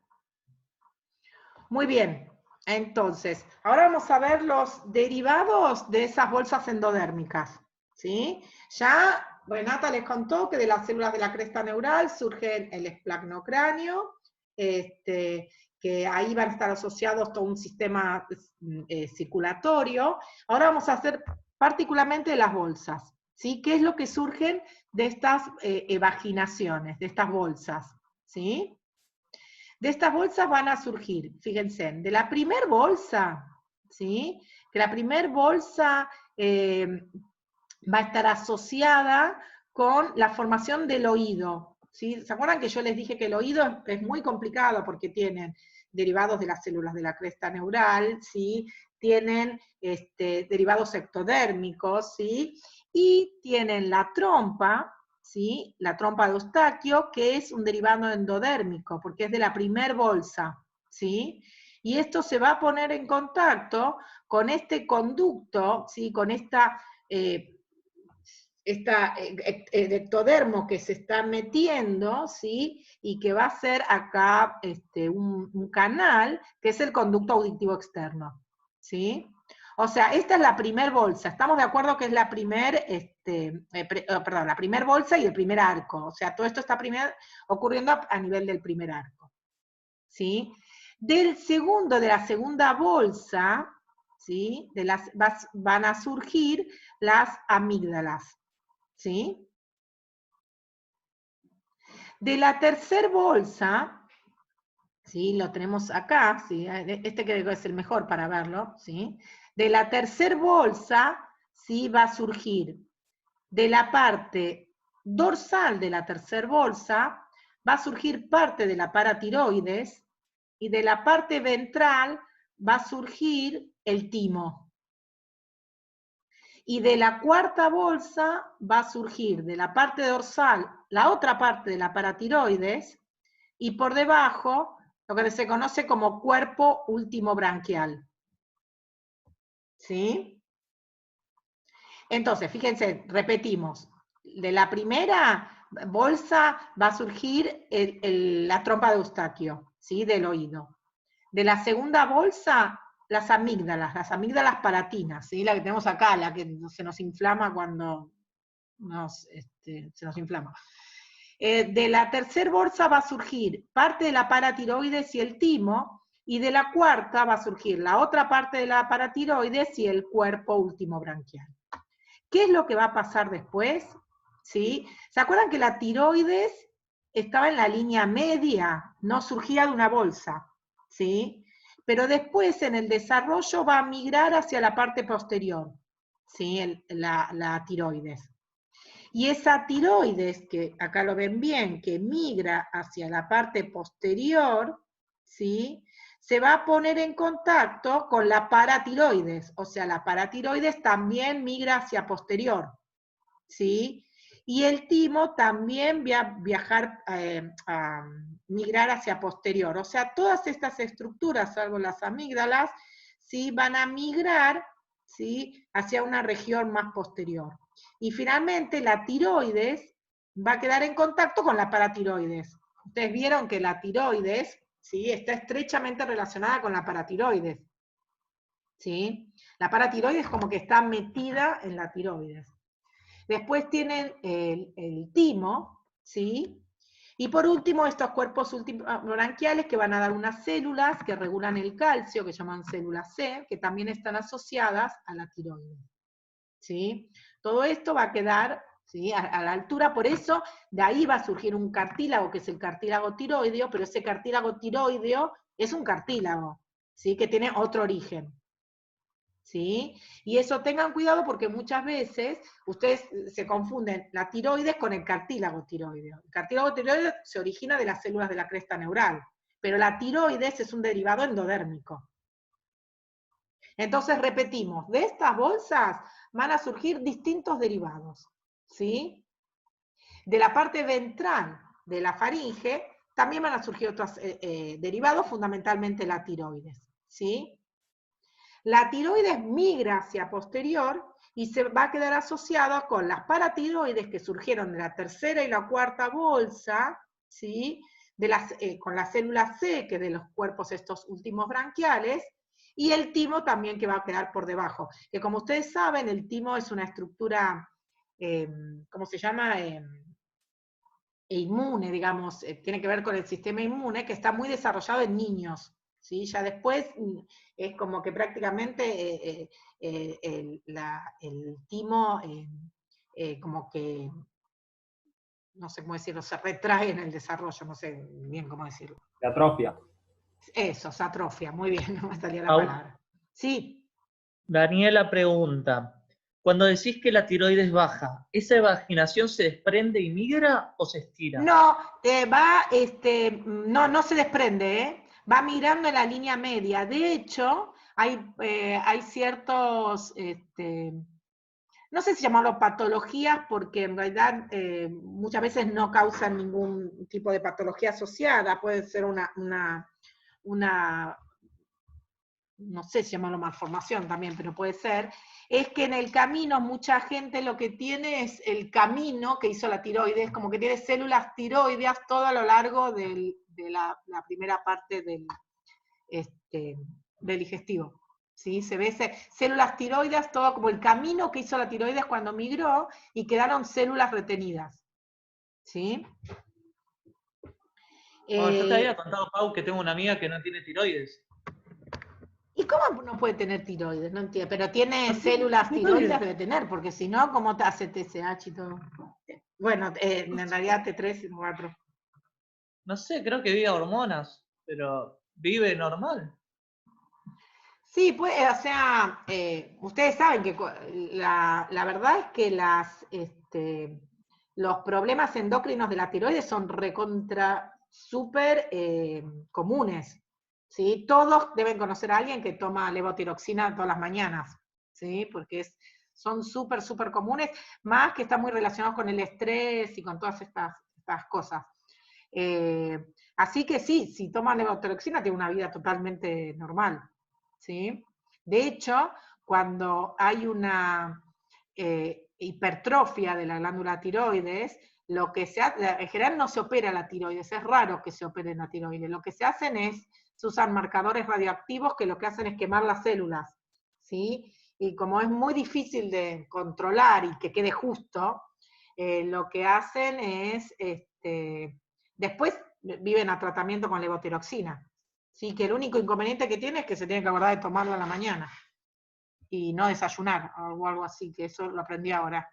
Muy bien. Entonces, ahora vamos a ver los derivados de esas bolsas endodérmicas. ¿Sí? Ya Renata les contó que de las células de la cresta neural surgen el esplagmocráneo, que ahí van a estar asociados todo un sistema circulatorio. Ahora vamos a hacer particularmente de las bolsas, ¿sí? ¿Qué es lo que surgen de estas evaginaciones, de estas bolsas? ¿Sí? De estas bolsas van a surgir, fíjense, de la primer bolsa, ¿sí? Que la primer bolsa va a estar asociada con la formación del oído, ¿sí? ¿Se acuerdan que yo les dije que el oído es muy complicado porque tienen derivados de las células de la cresta neural, ¿sí? Tienen derivados ectodérmicos, ¿sí? Y tienen la trompa, ¿sí? La trompa de Eustaquio, que es un derivado endodérmico, porque es de la primer bolsa, ¿sí? Y esto se va a poner en contacto con este conducto, ¿sí? Con esta ectodermo que se está metiendo, ¿sí? Y que va a ser acá un canal, que es el conducto auditivo externo, ¿sí? O sea, esta es la primer bolsa, estamos de acuerdo que es la primer, la primer bolsa y el primer arco, o sea, todo esto está ocurriendo a nivel del primer arco, ¿sí? De la segunda bolsa, ¿sí? Van a surgir las amígdalas, ¿sí? De la tercera bolsa, ¿sí? Lo tenemos acá, ¿sí? Este creo que es el mejor para verlo, ¿sí? De la tercera bolsa, ¿sí? Va a surgir de la parte dorsal de la tercera bolsa, va a surgir parte de la paratiroides, y de la parte ventral va a surgir el timo. Y de la cuarta bolsa va a surgir de la parte dorsal la otra parte de la paratiroides, y por debajo lo que se conoce como cuerpo último branquial. ¿Sí? Entonces, fíjense, repetimos. De la primera bolsa va a surgir la trompa de Eustaquio, ¿sí? Del oído. De la segunda bolsa, las amígdalas palatinas, ¿sí? La que tenemos acá, la que se nos inflama cuando se nos inflama. De la tercera bolsa va a surgir parte de la paratiroides y el timo, y de la cuarta va a surgir la otra parte de la paratiroides y el cuerpo último branquial. ¿Qué es lo que va a pasar después? ¿Sí? ¿Se acuerdan que la tiroides estaba en la línea media? No surgía de una bolsa, ¿sí? pero después en el desarrollo va a migrar hacia la parte posterior, ¿sí? La tiroides. Y esa tiroides, que acá lo ven bien, que migra hacia la parte posterior, ¿sí? Se va a poner en contacto con la paratiroides, o sea, la paratiroides también migra hacia posterior, ¿sí? Y el timo también va a viajar, a migrar hacia posterior, o sea, todas estas estructuras, salvo las amígdalas, ¿sí? Van a migrar, ¿sí? Hacia una región más posterior. Y finalmente la tiroides va a quedar en contacto con la paratiroides. Ustedes vieron que la tiroides, ¿sí? Está estrechamente relacionada con la paratiroides, ¿sí? La paratiroides como que está metida en la tiroides. Después tienen el timo, ¿sí? Y por último, estos cuerpos branquiales que van a dar unas células que regulan el calcio, que llaman células C, que también están asociadas a la tiroides, ¿sí? Todo esto va a quedar, ¿sí? A la altura, por eso de ahí va a surgir un cartílago, que es el cartílago tiroideo, pero ese cartílago tiroideo es un cartílago, ¿sí? Que tiene otro origen, ¿sí? Y eso tengan cuidado porque muchas veces ustedes se confunden la tiroides con el cartílago tiroideo. El cartílago tiroideo se origina de las células de la cresta neural, pero la tiroides es un derivado endodérmico. Entonces repetimos, de estas bolsas van a surgir distintos derivados, ¿sí? De la parte ventral de la faringe también van a surgir otros derivados, fundamentalmente la tiroides, ¿sí? La tiroides migra hacia posterior y se va a quedar asociada con las paratiroides que surgieron de la tercera y la cuarta bolsa, ¿sí? Con las células C, que de los cuerpos estos últimos branquiales, y el timo también que va a quedar por debajo. Que como ustedes saben, el timo es una estructura, ¿cómo se llama? Inmune, digamos, tiene que ver con el sistema inmune, que está muy desarrollado en niños, ¿sí? Ya después es como que prácticamente el timo como que, no sé cómo decirlo, se retrae en el desarrollo, no sé bien cómo decirlo. Se atrofia. Eso, se atrofia, muy bien, no me salía la Pau. palabra. Sí. Daniela pregunta, cuando decís que la tiroides baja, ¿esa evaginación se desprende y migra o se estira? No, no se desprende, ¿eh? Va migrando en la línea media. De hecho, hay ciertos, no sé si llamarlo patologías, porque en realidad muchas veces no causan ningún tipo de patología asociada, puede ser una no sé si llamarlo malformación también, pero puede ser, es que en el camino mucha gente lo que tiene es el camino que hizo la tiroides, como que tiene células tiroideas todo a lo largo de la primera parte del digestivo. ¿Sí? Se ve células tiroideas, todo como el camino que hizo la tiroides cuando migró y quedaron células retenidas. ¿Sí? Bueno, yo te había contado, Pau, que tengo una amiga que no tiene tiroides. ¿Y cómo no puede tener tiroides? No entiendo. Pero tiene células tiroides, debe tener, porque si no, ¿cómo te hace TSH y todo? Bueno, en realidad T3 y 4. No sé, creo que vive hormonas, pero vive normal. Sí, pues, o sea, ustedes saben que la verdad es que los problemas endocrinos de la tiroides son recontra súper comunes, ¿sí? Todos deben conocer a alguien que toma levotiroxina todas las mañanas, ¿sí? Porque son súper, súper comunes, más que están muy relacionados con el estrés y con todas estas cosas. Así que sí, si toman levotiroxina tiene una vida totalmente normal, ¿sí? De hecho, cuando hay una hipertrofia de la glándula tiroides, lo que se hace, en general no se opera la tiroides, es raro que se opere la tiroides, lo que se hacen se usan marcadores radioactivos que lo que hacen es quemar las células, ¿sí? Y como es muy difícil de controlar y que quede justo, lo que hacen es, después viven a tratamiento con levotiroxina. Sí, que el único inconveniente que tiene es que se tiene que acordar de tomarlo a la mañana y no desayunar o algo así, que eso lo aprendí ahora,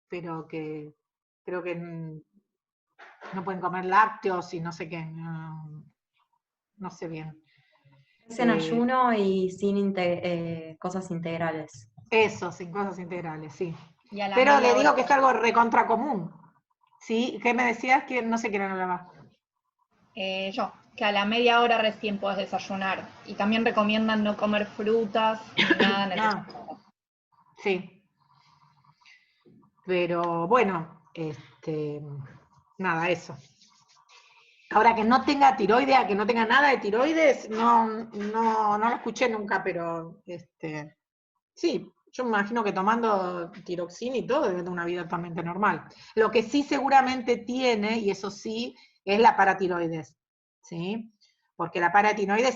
pero que creo que no pueden comer lácteos y no sé qué, no sé bien. Es en ayuno y sin cosas integrales. Eso, sin cosas integrales, sí. Y a la Pero media le digo hora- que es algo recontra común. ¿Sí? ¿Qué me decías? Que no sé quién hablaba. Yo, que a la media hora recién podés desayunar. Y también recomiendan no comer frutas ni nada en el Ah, desayuno. sí. Pero bueno, nada, eso. Ahora que no tenga tiroides, que no tenga nada de tiroides, no lo escuché nunca, pero sí, yo me imagino que tomando tiroxina y todo debe tener una vida totalmente normal. Lo que sí seguramente tiene, y eso sí, es la paratiroides, ¿sí? Porque la paratiroides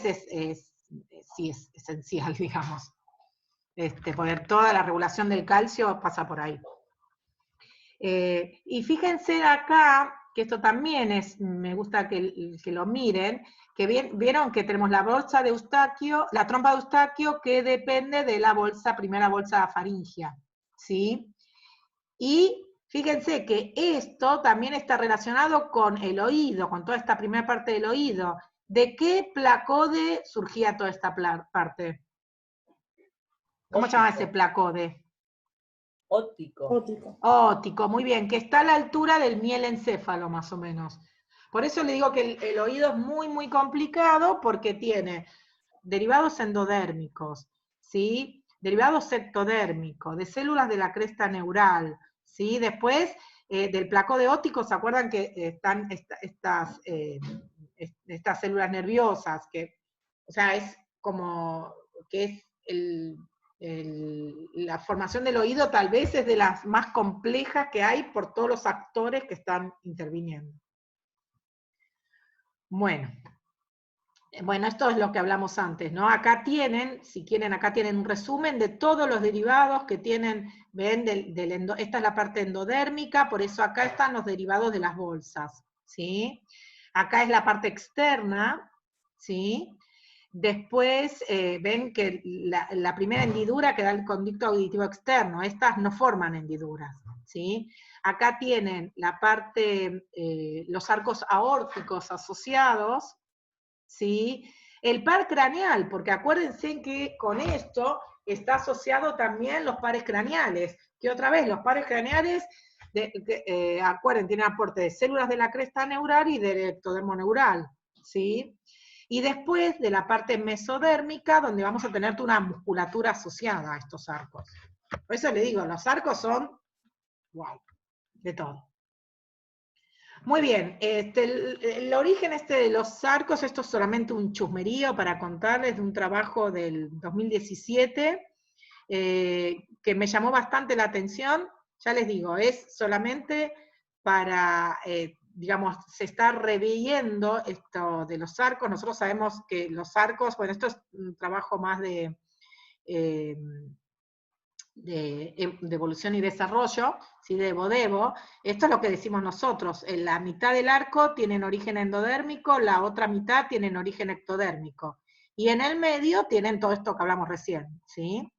sí es esencial, digamos. Porque toda la regulación del calcio pasa por ahí. Y fíjense acá, que esto también me gusta que lo miren, que vieron que tenemos la bolsa de Eustaquio, la trompa de Eustaquio, que depende de la primera bolsa faríngea, ¿sí? Y fíjense que esto también está relacionado con el oído, con toda esta primera parte del oído. ¿De qué placode surgía toda esta parte? ¿Cómo se llama ese placode? Óptico. Óptico, muy bien, que está a la altura del mielencéfalo, más o menos. Por eso le digo que el oído es muy, muy complicado, porque tiene derivados endodérmicos, ¿sí? Derivados ectodérmicos, de células de la cresta neural, ¿sí? Después, del placode óptico, ¿se acuerdan que están estas células nerviosas? O sea, es como que es la formación del oído tal vez es de las más complejas que hay por todos los actores que están interviniendo. Bueno, esto es lo que hablamos antes, ¿no? Acá tienen, si quieren, acá tienen un resumen de todos los derivados que tienen, ven, esta es la parte endodérmica, por eso acá están los derivados de las bolsas, ¿sí? Acá es la parte externa, ¿sí? Después ven que la primera hendidura que da el conducto auditivo externo, estas no forman hendiduras, ¿sí? Acá tienen la parte, los arcos aórticos asociados, ¿sí? El par craneal, porque acuérdense que con esto está asociado también los pares craneales, que otra vez los pares craneales, acuérdense, tienen aporte de células de la cresta neural y del ectodermo neural, ¿sí? Y después de la parte mesodérmica, donde vamos a tener una musculatura asociada a estos arcos. Por eso le digo, los arcos son, wow, de todo. Muy bien, el origen de los arcos, esto es solamente un chusmerío para contarles de un trabajo del 2017, que me llamó bastante la atención. Ya les digo, es solamente para, digamos, se está reviendo esto de los arcos. Nosotros sabemos que los arcos, bueno, esto es un trabajo más de evolución y desarrollo, ¿sí? De Bodevo. Esto es lo que decimos nosotros, en la mitad del arco tienen origen endodérmico, la otra mitad tienen origen ectodérmico, y en el medio tienen todo esto que hablamos recién, ¿sí?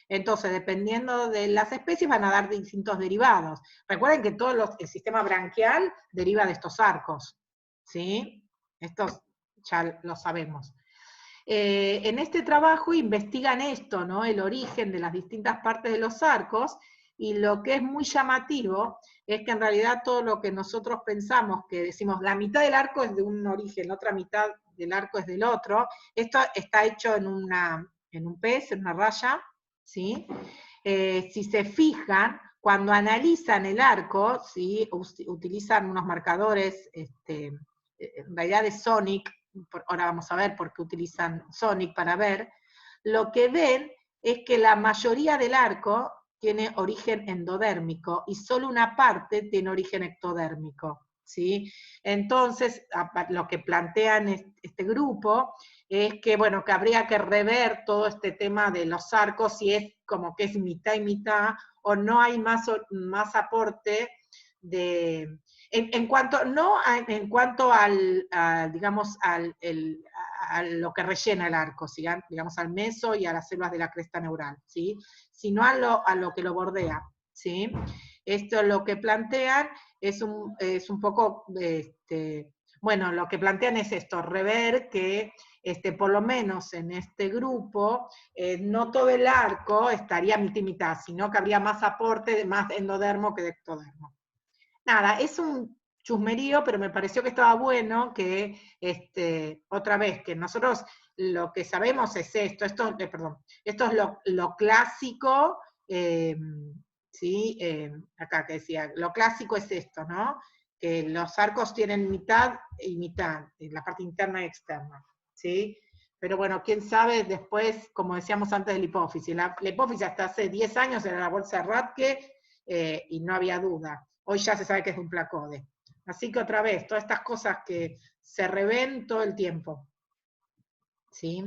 Entonces, dependiendo de las especies, van a dar distintos derivados. Recuerden que todo el sistema branquial deriva de estos arcos, ¿sí? Estos ya lo sabemos. En este trabajo investigan esto, ¿no? El origen de las distintas partes de los arcos, y lo que es muy llamativo es que en realidad todo lo que nosotros pensamos, que decimos la mitad del arco es de un origen, la otra mitad del arco es del otro, esto está hecho en un pez, en una raya, ¿sí? Si se fijan, cuando analizan el arco, ¿sí? Utilizan unos marcadores, en realidad de Sonic, ahora vamos a ver por qué utilizan Sonic para ver, lo que ven es que la mayoría del arco tiene origen endodérmico y solo una parte tiene origen ectodérmico, ¿sí? Entonces, lo que plantean este grupo es que, bueno, que habría que rever todo este tema de los arcos, si es como que es mitad y mitad, o no hay más aporte de... En cuanto digamos, a lo que rellena el arco, ¿sí? Digamos, al meso y a las células de la cresta neural, ¿sí? Sino a lo que lo bordea, ¿sí? Esto lo que plantean es un poco, bueno, lo que plantean es esto, rever que por lo menos en este grupo, no todo el arco estaría mitad y mitad, sino que habría más aporte de más endodermo que de ectodermo. Nada, es un chusmerío, pero me pareció que estaba bueno que, otra vez, que nosotros lo que sabemos es esto es lo clásico, ¿sí? Acá que decía, lo clásico es esto, ¿no? Que los arcos tienen mitad y mitad, en la parte interna y externa, ¿sí? Pero bueno, quién sabe después, como decíamos antes de la hipófisis. La hipófisis hasta hace 10 años era la bolsa de Rathke, y no había duda. Hoy ya se sabe que es un placode. Así que otra vez, todas estas cosas que se reven todo el tiempo. ¿Sí?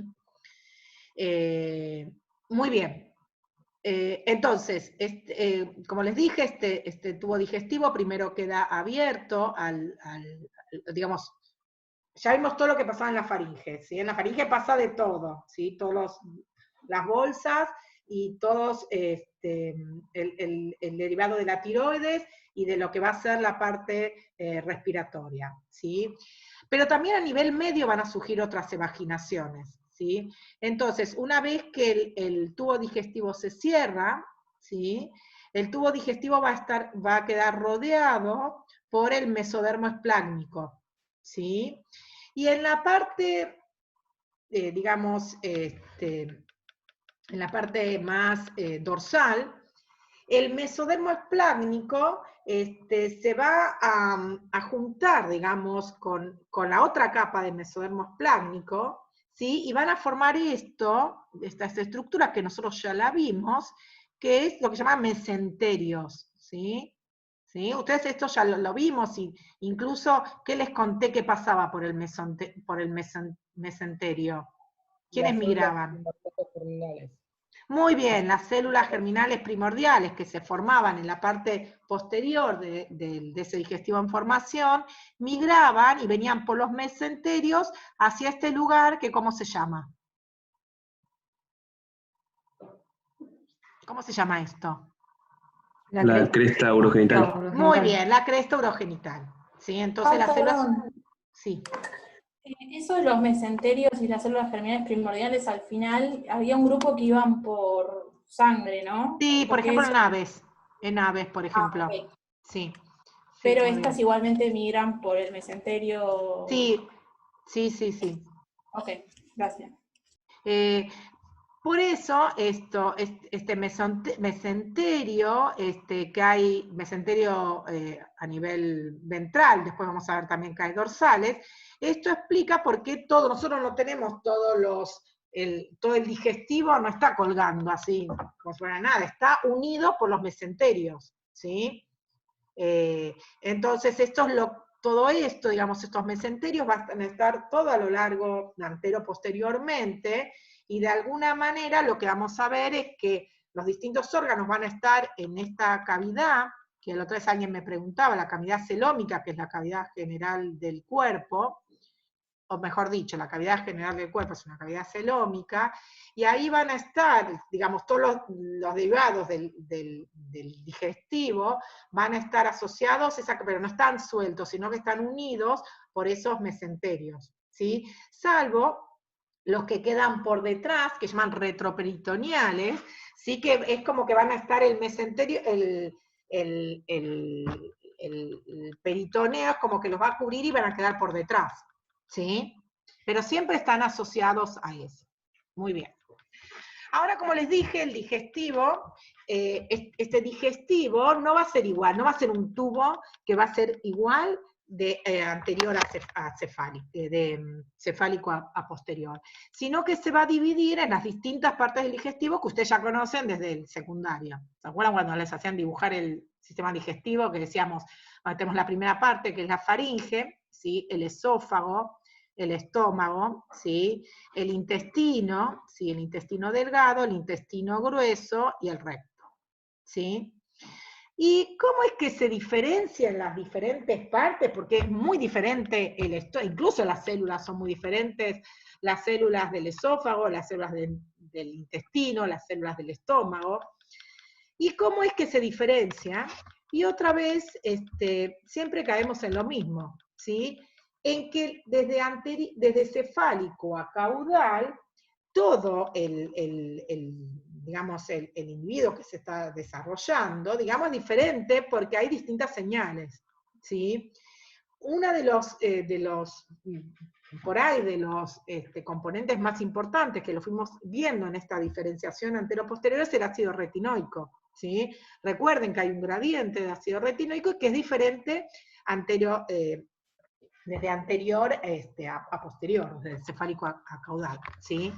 Muy bien. Entonces, como les dije, este tubo digestivo primero queda abierto digamos, ya vimos todo lo que pasaba en la faringe, ¿sí? En la faringe pasa de todo, ¿sí? Las bolsas y todos el derivado de la tiroides y de lo que va a ser la parte respiratoria, ¿sí? Pero también a nivel medio van a surgir otras evaginaciones, ¿sí? Entonces, una vez que el tubo digestivo se cierra, ¿sí? El tubo digestivo va a quedar rodeado por el mesodermo esplácnico, ¿sí? Y en la parte, digamos, en la parte más dorsal, el mesodermo esplácnico se va a juntar, digamos, con la otra capa de mesodermo esplácnico, ¿sí? Y van a formar esta estructura que nosotros ya la vimos, que es lo que se llama mesenterios, ¿sí? ¿Sí? Ustedes esto ya lo vimos, y incluso, ¿qué les conté que pasaba por el mesenterio? ¿Quiénes migraban? Muy bien, las células germinales primordiales que se formaban en la parte posterior de ese digestivo en formación, migraban y venían por los mesenterios hacia este lugar que, ¿cómo se llama? ¿Cómo se llama esto? La cresta urogenital. Muy bien, la cresta urogenital. ¿Sí? Entonces las células... Sí. Eso de los mesenterios y las células germinales primordiales, al final había un grupo que iban por sangre, ¿no? Sí, por Porque ejemplo en aves, por ejemplo. Okay. Sí. Pero sí, estas igualmente migran por el mesenterio. Sí. Ok, gracias. Por eso, este mesenterio, que hay mesenterio a nivel ventral, después vamos a ver también que hay dorsales, esto explica por qué nosotros no tenemos todo el digestivo, no está colgando así, como si fuera nada, está unido por los mesenterios, ¿sí? Entonces, todo esto, digamos, estos mesenterios van a estar todo a lo largo, antero-posteriormente, y de alguna manera lo que vamos a ver es que los distintos órganos van a estar en esta cavidad, que la otra vez alguien me preguntaba, la cavidad celómica, que es la cavidad general del cuerpo, o mejor dicho, la cavidad general del cuerpo es una cavidad celómica, y ahí van a estar, digamos, todos los derivados del digestivo, van a estar asociados, pero no están sueltos, sino que están unidos por esos mesenterios, ¿sí? Salvo los que quedan por detrás, que llaman retroperitoneales, sí, que es como que van a estar el mesenterio, el peritoneo es como que los va a cubrir y van a quedar por detrás, ¿sí? Pero siempre están asociados a eso. Muy bien. Ahora, como les dije, el digestivo, este digestivo no va a ser igual, no va a ser un tubo que va a ser igual de anterior a cefálico, de cefálico a posterior, sino que se va a dividir en las distintas partes del digestivo que ustedes ya conocen desde el secundario. ¿Se acuerdan cuando les hacían dibujar el sistema digestivo? Que decíamos, tenemos la primera parte, que es la faringe, ¿sí? El esófago, el estómago, ¿sí? El intestino, ¿sí? El intestino delgado, el intestino grueso y el recto, ¿sí? ¿Y cómo es que se diferencian las diferentes partes? Porque es muy diferente incluso las células son muy diferentes, las células del esófago, las células del intestino, las células del estómago. ¿Y cómo es que se diferencia? Y otra vez, siempre caemos en lo mismo, ¿sí? en que desde cefálico a caudal, todo digamos, el individuo que se está desarrollando, digamos, es diferente porque hay distintas señales, ¿sí? Uno de los componentes más importantes que lo fuimos viendo en esta diferenciación antero-posterior es el ácido retinoico, ¿sí? Recuerden que hay un gradiente de ácido retinoico que es diferente desde anterior a posterior, desde cefálico a caudal, ¿sí?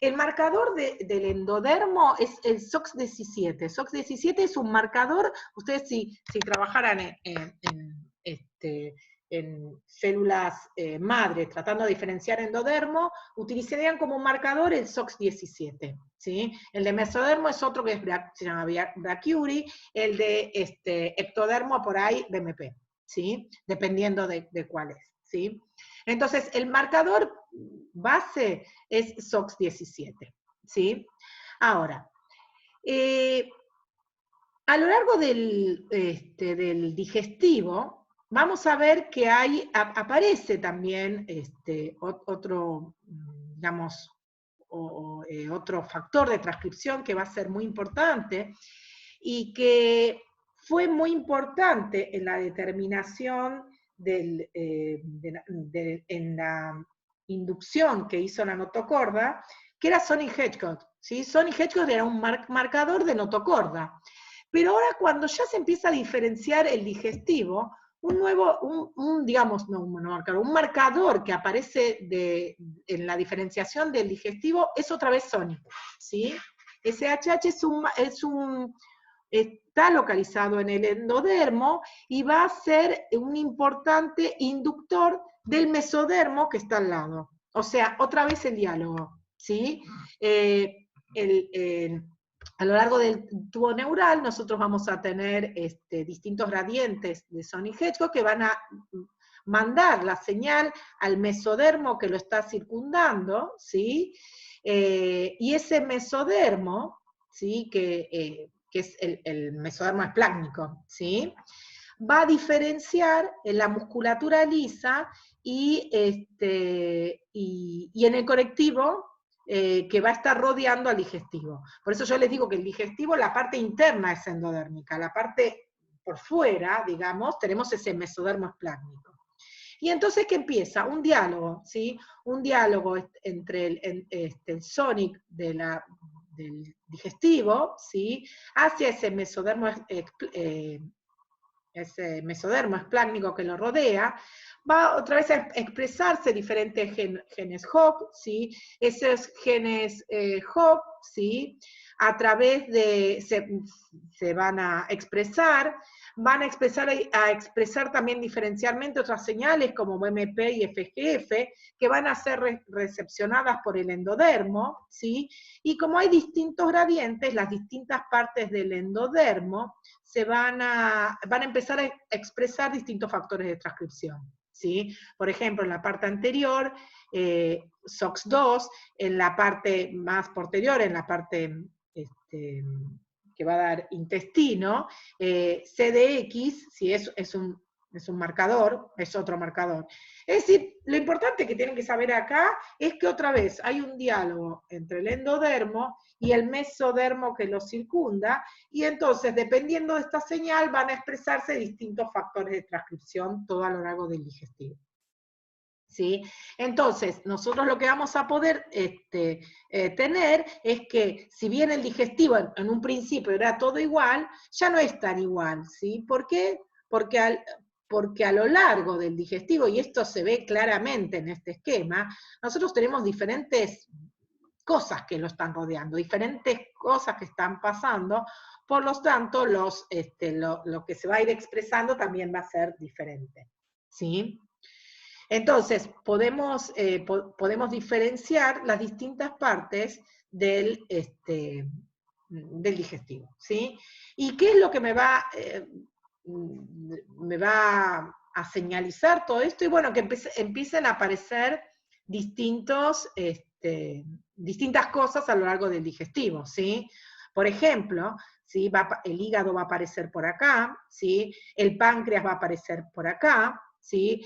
El marcador del endodermo es el SOX17. SOX17 es un marcador, ustedes si trabajaran en células madre, tratando de diferenciar endodermo, utilizarían como marcador el SOX17, ¿sí? El de mesodermo es otro que se llama Brachyury, el de ectodermo por ahí BMP, ¿sí? Dependiendo de cuál es, ¿sí? Entonces, el marcador base es SOX17, ¿sí? Ahora, a lo largo del digestivo, vamos a ver que aparece también otro, digamos, otro factor de transcripción que va a ser muy importante y que fue muy importante en la determinación en la inducción que hizo la notocorda, que era Sony-Hedgehog, ¿sí? Sony-Hedgehog era un marcador de notocorda. Pero ahora cuando ya se empieza a diferenciar el digestivo, un marcador que aparece en la diferenciación del digestivo es otra vez Sony, ¿sí? SHH está localizado en el endodermo y va a ser un importante inductor del mesodermo que está al lado. O sea, otra vez el diálogo, ¿sí? A lo largo del tubo neural nosotros vamos a tener distintos gradientes de Sony-Hedgehog que van a mandar la señal al mesodermo que lo está circundando, ¿sí? Y ese mesodermo, ¿sí? Que es el mesodermo esplácnico, ¿sí? Va a diferenciar en la musculatura lisa y en el conectivo que va a estar rodeando al digestivo. Por eso yo les digo que el digestivo, la parte interna es endodérmica, la parte por fuera, digamos, tenemos ese mesodermo esplácnico. Y entonces, ¿qué empieza? Un diálogo, ¿sí? Un diálogo entre el sonic del digestivo, ¿sí? Hacia ese mesodermo esplácnico que lo rodea, va otra vez a expresarse diferentes genes HOP, ¿sí? Esos genes HOP, ¿sí? A través se van a expresar también diferencialmente otras señales como BMP y FGF, que van a ser recepcionadas por el endodermo, ¿sí? Y como hay distintos gradientes, las distintas partes del endodermo van a empezar a expresar distintos factores de transcripción, ¿sí? Por ejemplo, en la parte anterior, SOX2, en la parte más posterior, en la parte que va a dar intestino, CDX, si es un marcador, es otro marcador. Es decir, lo importante que tienen que saber acá es que otra vez hay un diálogo entre el endodermo y el mesodermo que lo circunda, y entonces, dependiendo de esta señal, van a expresarse distintos factores de transcripción todo a lo largo del digestivo. ¿Sí? Entonces, nosotros lo que vamos a poder tener es que, si bien el digestivo en un principio era todo igual, ya no es tan igual, ¿sí? ¿Por qué? Porque a lo largo del digestivo, y esto se ve claramente en este esquema, nosotros tenemos diferentes cosas que lo están rodeando, diferentes cosas que están pasando, por lo tanto, lo que se va a ir expresando también va a ser diferente, ¿sí? Entonces, podemos diferenciar las distintas partes del digestivo, ¿sí? ¿Y qué es lo que me va a señalizar todo esto? Y bueno, que empiecen a aparecer distintas cosas a lo largo del digestivo, ¿sí? Por ejemplo, ¿sí? El hígado va a aparecer por acá, ¿sí? El páncreas va a aparecer por acá, ¿sí?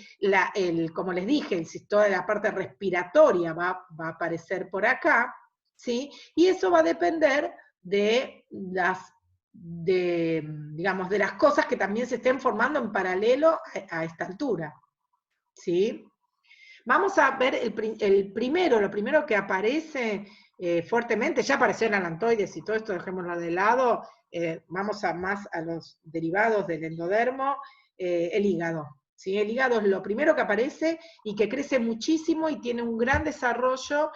Como les dije, toda la parte respiratoria va a aparecer por acá, ¿sí? Y eso va a depender de digamos, de las cosas que también se estén formando en paralelo a esta altura, ¿sí? Vamos a ver lo primero que aparece fuertemente, ya aparecieron alantoides y todo esto, dejémoslo de lado, vamos más a los derivados del endodermo, el hígado. ¿Sí? El hígado es lo primero que aparece y que crece muchísimo y tiene un gran desarrollo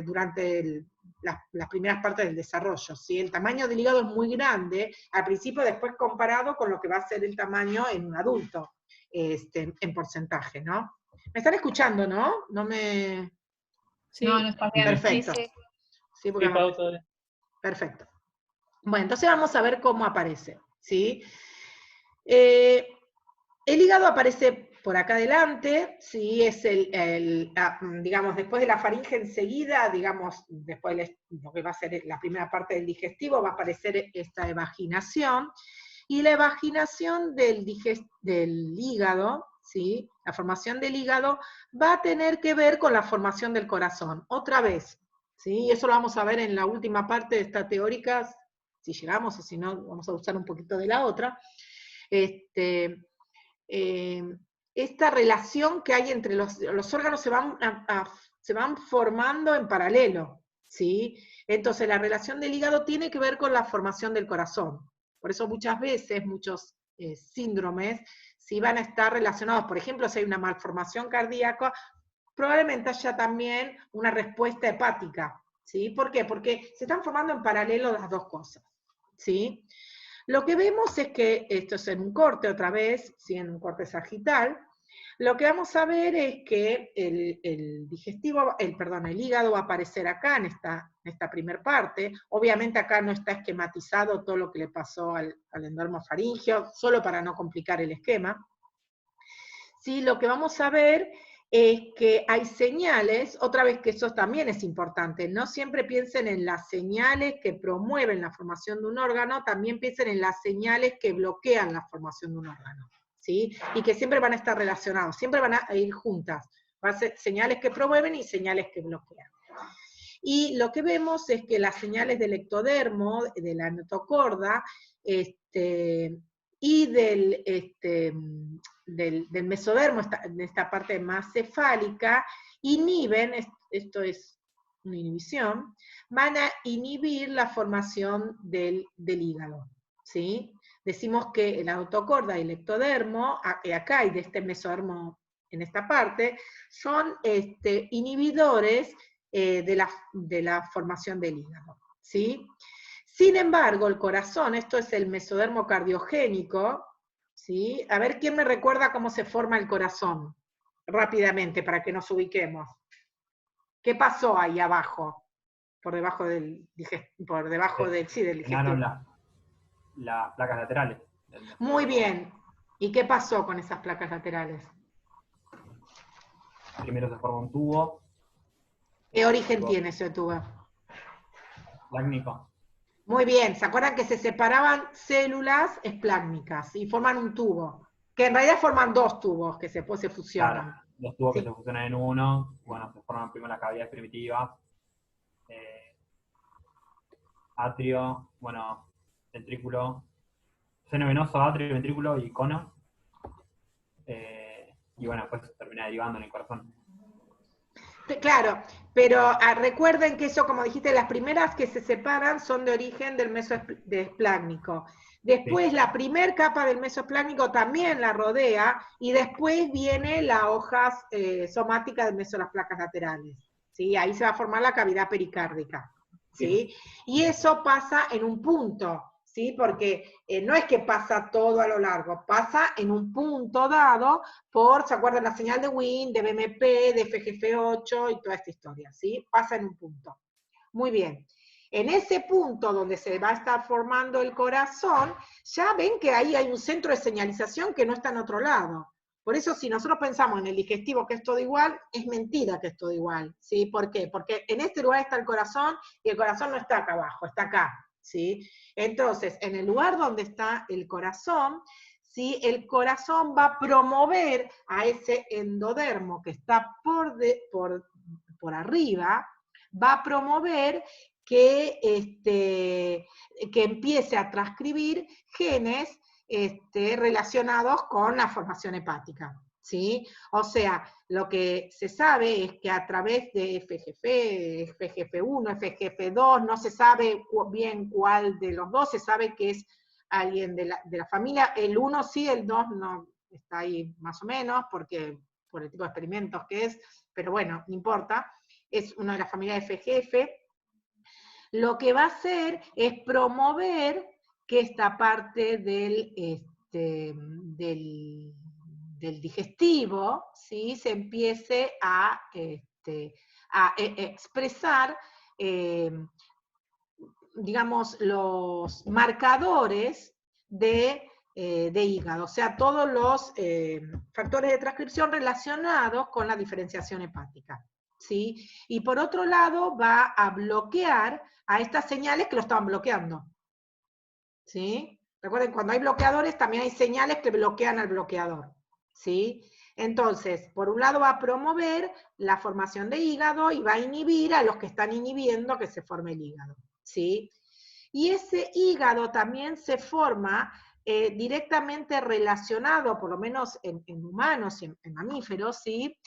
durante las primeras partes del desarrollo. ¿Sí? El tamaño del hígado es muy grande, al principio, después comparado con lo que va a ser el tamaño en un adulto, en porcentaje, ¿no? ¿Me están escuchando, no? No me... Sí. No, no está bien. Perfecto. Sí, sí. Sí, porque Sí, Pau, todo bien. perfecto. Bueno, entonces vamos a ver cómo aparece, ¿sí? El hígado aparece por acá adelante, ¿sí? Es digamos, después de la faringe enseguida, digamos, después de lo que va a ser la primera parte del digestivo, va a aparecer esta evaginación, y la evaginación del hígado, ¿sí? La formación del hígado va a tener que ver con la formación del corazón, otra vez, ¿sí? Y eso lo vamos a ver en la última parte de esta teórica, si llegamos, o si no, vamos a usar un poquito de la otra. Esta relación que hay entre los órganos se van formando en paralelo, ¿sí? Entonces la relación del hígado tiene que ver con la formación del corazón. Por eso muchas veces, muchos síndromes, sí van a estar relacionados, por ejemplo, si hay una malformación cardíaca, probablemente haya también una respuesta hepática, ¿sí? ¿Por qué? Porque se están formando en paralelo las dos cosas, ¿sí? Lo que vemos es que, esto es en un corte otra vez, ¿sí? En un corte sagital, lo que vamos a ver es que el hígado va a aparecer acá en esta primer parte. Obviamente acá no está esquematizado todo lo que le pasó al endodermo faríngeo, solo para no complicar el esquema. ¿Sí? Lo que vamos a ver es que hay señales, otra vez que eso también es importante, no siempre piensen en las señales que promueven la formación de un órgano, también piensen en las señales que bloquean la formación de un órgano, ¿sí? Y que siempre van a estar relacionados, siempre van a ir juntas, van a ser señales que promueven y señales que bloquean. Y lo que vemos es que las señales del ectodermo, de la notocorda, y del mesodermo, esta parte más cefálica, inhiben, esto es una inhibición, van a inhibir la formación del hígado, ¿sí? Decimos que la notocorda y el ectodermo, acá y de este mesodermo en esta parte, son inhibidores de la formación del hígado, ¿sí? Sin embargo, el corazón, esto es el mesodermo cardiogénico, ¿sí? A ver, ¿quién me recuerda cómo se forma el corazón? Rápidamente, para que nos ubiquemos. ¿Qué pasó ahí abajo? Por debajo del digestivo. Llenaron las placas laterales. Muy bien. ¿Y qué pasó con esas placas laterales? Primero se forma un tubo. ¿Qué origen tiene ese tubo? Plácnico. Muy bien, ¿se acuerdan que se separaban células esplácnicas y forman un tubo? Que en realidad forman dos tubos que después se fusionan. Claro, dos tubos Sí. que se fusionan en uno, bueno, se forman primero las cavidades primitivas, atrio, bueno, ventrículo, seno venoso, atrio, ventrículo y cono, y bueno, después termina derivando en el corazón. Claro, pero recuerden que eso, como dijiste, las primeras que se separan son de origen del mesoesplácnico. Después Sí. la primer capa del mesoesplácnico también la rodea, y después viene la hoja somática del meso de las placas laterales. ¿Sí? Ahí se va a formar la cavidad pericárdica. ¿Sí? Y eso pasa en un punto, ¿sí? Porque no es que pasa todo a lo largo, pasa en un punto dado ¿se acuerdan la señal de Wien, de BMP, de FGF8 y toda esta historia, ¿sí? Pasa en un punto. Muy bien. En ese punto donde se va a estar formando el corazón, ya ven que ahí hay un centro de señalización que no está en otro lado. Por eso si nosotros pensamos en el digestivo que es todo igual, es mentira que es todo igual, ¿sí? ¿Por qué? Porque en este lugar está el corazón y el corazón no está acá abajo, está acá, ¿sí? Entonces, en el lugar donde está el corazón, ¿sí? El corazón va a promover a ese endodermo que está por arriba, va a promover que empiece a transcribir genes relacionados con la formación hepática, ¿sí? O sea, lo que se sabe es que a través de FGF, FGF1, FGF2, no se sabe bien cuál de los dos, se sabe que es alguien de la familia, el 1 sí, el 2 no, está ahí más o menos, porque por el tipo de experimentos que es, pero bueno, no importa, es una de las familias de FGF. Lo que va a hacer es promover que esta parte del digestivo, ¿sí? Se empiece a expresar, digamos, los marcadores de hígado, o sea, todos los factores de transcripción relacionados con la diferenciación hepática, ¿sí? Y por otro lado, va a bloquear a estas señales que lo estaban bloqueando, ¿sí? Recuerden, cuando hay bloqueadores, también hay señales que bloquean al bloqueador, ¿sí? Entonces, por un lado va a promover la formación de hígado y va a inhibir a los que están inhibiendo que se forme el hígado, ¿sí? Y ese hígado también se forma directamente relacionado, por lo menos en humanos y en mamíferos, ¿sí?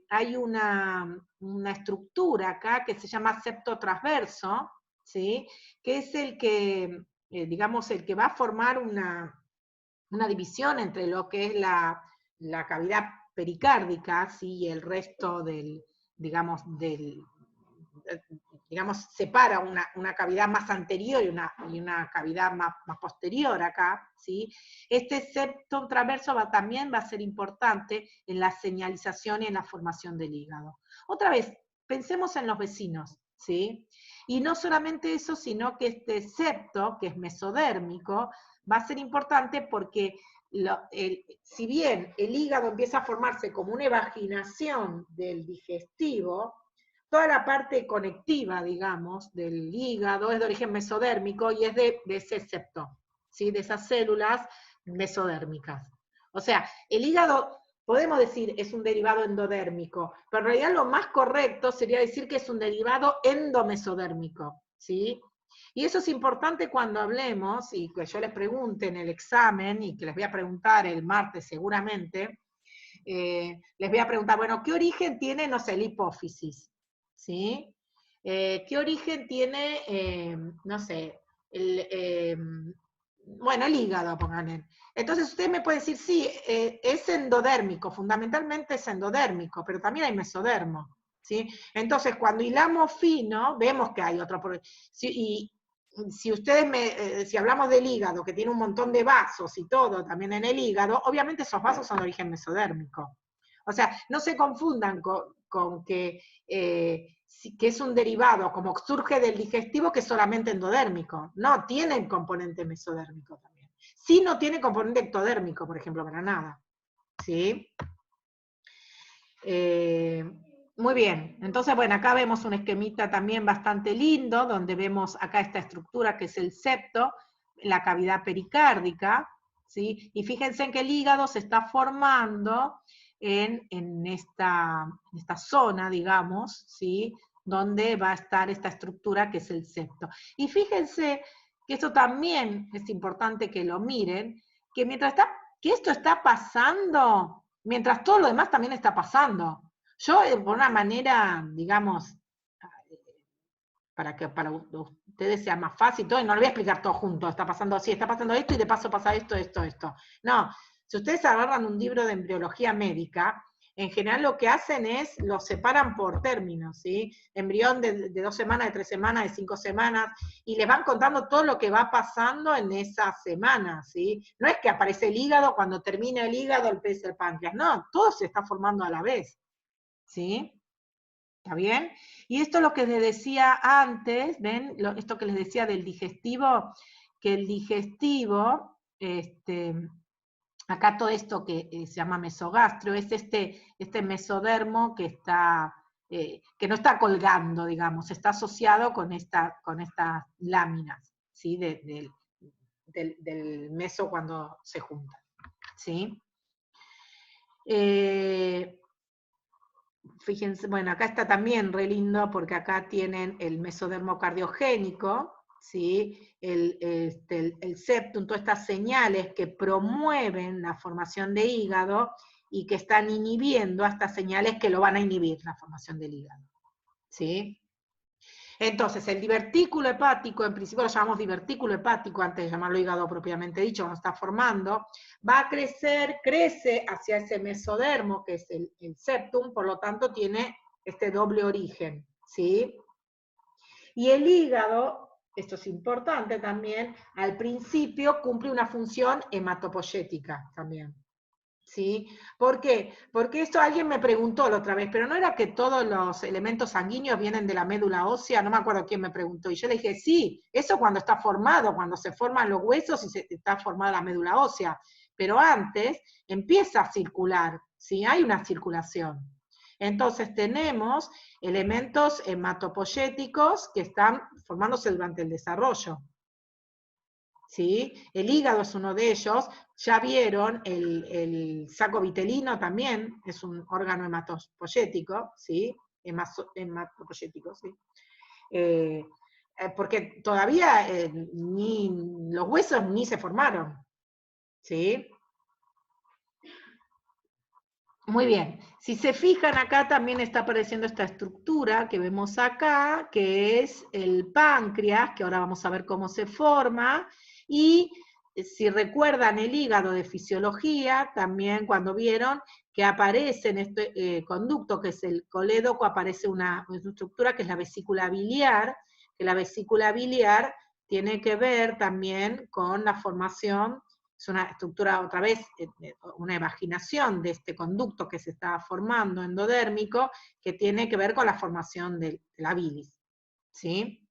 Hay una estructura acá que se llama septo transverso, ¿sí? Que es el que, digamos, el que va a formar una división entre lo que es la cavidad pericárdica, ¿sí? Y el resto digamos, separa una cavidad más anterior y una cavidad más posterior acá, ¿sí? Este septo transverso también va a ser importante en la señalización y en la formación del hígado. Otra vez, pensemos en los vecinos, ¿sí? Y no solamente eso, sino que este septo, que es mesodérmico, va a ser importante porque si bien el hígado empieza a formarse como una evaginación del digestivo, toda la parte conectiva, digamos, del hígado es de origen mesodérmico y es de ese septo, ¿sí? De esas células mesodérmicas. O sea, el hígado, podemos decir, es un derivado endodérmico, pero en realidad lo más correcto sería decir que es un derivado endomesodérmico, ¿sí? Y eso es importante cuando hablemos, y que yo les pregunte en el examen, y que les voy a preguntar el martes seguramente, les voy a preguntar, bueno, ¿qué origen tiene, no sé, la hipófisis? ¿Sí? ¿Qué origen tiene, no sé, bueno, el hígado, pongan. Entonces usted me puede decir, sí, es endodérmico, fundamentalmente es endodérmico, pero también hay mesodermo, ¿sí? Entonces cuando hilamos fino, vemos que hay otro, y si ustedes si hablamos del hígado, que tiene un montón de vasos y todo también en el hígado, obviamente esos vasos son de origen mesodérmico. O sea, no se confundan con que es un derivado, como surge del digestivo, que es solamente endodérmico. No, tiene componente mesodérmico también. Sí, no tiene componente ectodérmico, por ejemplo, para nada. ¿Sí? Muy bien, entonces, bueno, acá vemos un esquemita también bastante lindo, donde vemos acá esta estructura que es el septo, la cavidad pericárdica, ¿sí? Y fíjense en que el hígado se está formando en esta zona, digamos, ¿sí? Donde va a estar esta estructura que es el septo. Y fíjense que esto también es importante que lo miren, que que esto está pasando, mientras todo lo demás también está pasando. Yo, por una manera, digamos, para que para ustedes sea más fácil, todo, y no lo voy a explicar todo junto, está pasando así, está pasando esto, y de paso pasa esto. No, si ustedes agarran un libro de embriología médica, en general lo que hacen es, lo separan por términos, ¿sí? Embrión de 2 semanas, de 3 semanas, de 5 semanas, y les van contando todo lo que va pasando en esas semanas, ¿sí? No es que aparece el hígado, cuando termina el hígado, el páncreas, no, todo se está formando a la vez. ¿Sí? ¿Está bien? Y esto es lo que les decía antes, ¿ven? Esto que les decía del digestivo, que el digestivo, acá todo esto que se llama mesogastrio, es este mesodermo que no está colgando, digamos, está asociado con estas láminas, ¿sí? del meso cuando se juntan, ¿sí? Fíjense, bueno, acá está también re lindo porque acá tienen el mesodermo cardiogénico, ¿sí? El septum, todas estas señales que promueven la formación de hígado y que están inhibiendo a estas señales que lo van a inhibir, la formación del hígado, ¿sí? Entonces, el divertículo hepático, en principio lo llamamos divertículo hepático, antes de llamarlo hígado propiamente dicho, cuando está formando, va a crecer, crece hacia ese mesodermo, que es el septum, por lo tanto tiene este doble origen, ¿sí? Y el hígado, esto es importante también, al principio cumple una función hematopoyética también. ¿Sí? ¿Por qué? Porque esto alguien me preguntó la otra vez, pero ¿no era que todos los elementos sanguíneos vienen de la médula ósea? No me acuerdo quién me preguntó, y yo le dije, sí, eso cuando está formado, cuando se forman los huesos y está formada la médula ósea, pero antes empieza a circular, ¿sí? Hay una circulación. Entonces tenemos elementos hematopoyéticos que están formándose durante el desarrollo. ¿Sí? El hígado es uno de ellos, ya vieron, el saco vitelino también es un órgano hematopoyético, ¿sí? Hematopoyético, ¿sí? Porque todavía ni los huesos ni se formaron, ¿sí? Muy bien, si se fijan acá también está apareciendo esta estructura que vemos acá, que es el páncreas, que ahora vamos a ver cómo se forma, y si recuerdan el hígado de fisiología, también cuando vieron que aparece en este conducto, que es el colédoco, aparece una estructura que es la vesícula biliar, que la vesícula biliar tiene que ver también con la formación. Es una estructura, otra vez, una evaginación de este conducto que se está formando endodérmico, que tiene que ver con la formación de la bilis, ¿sí?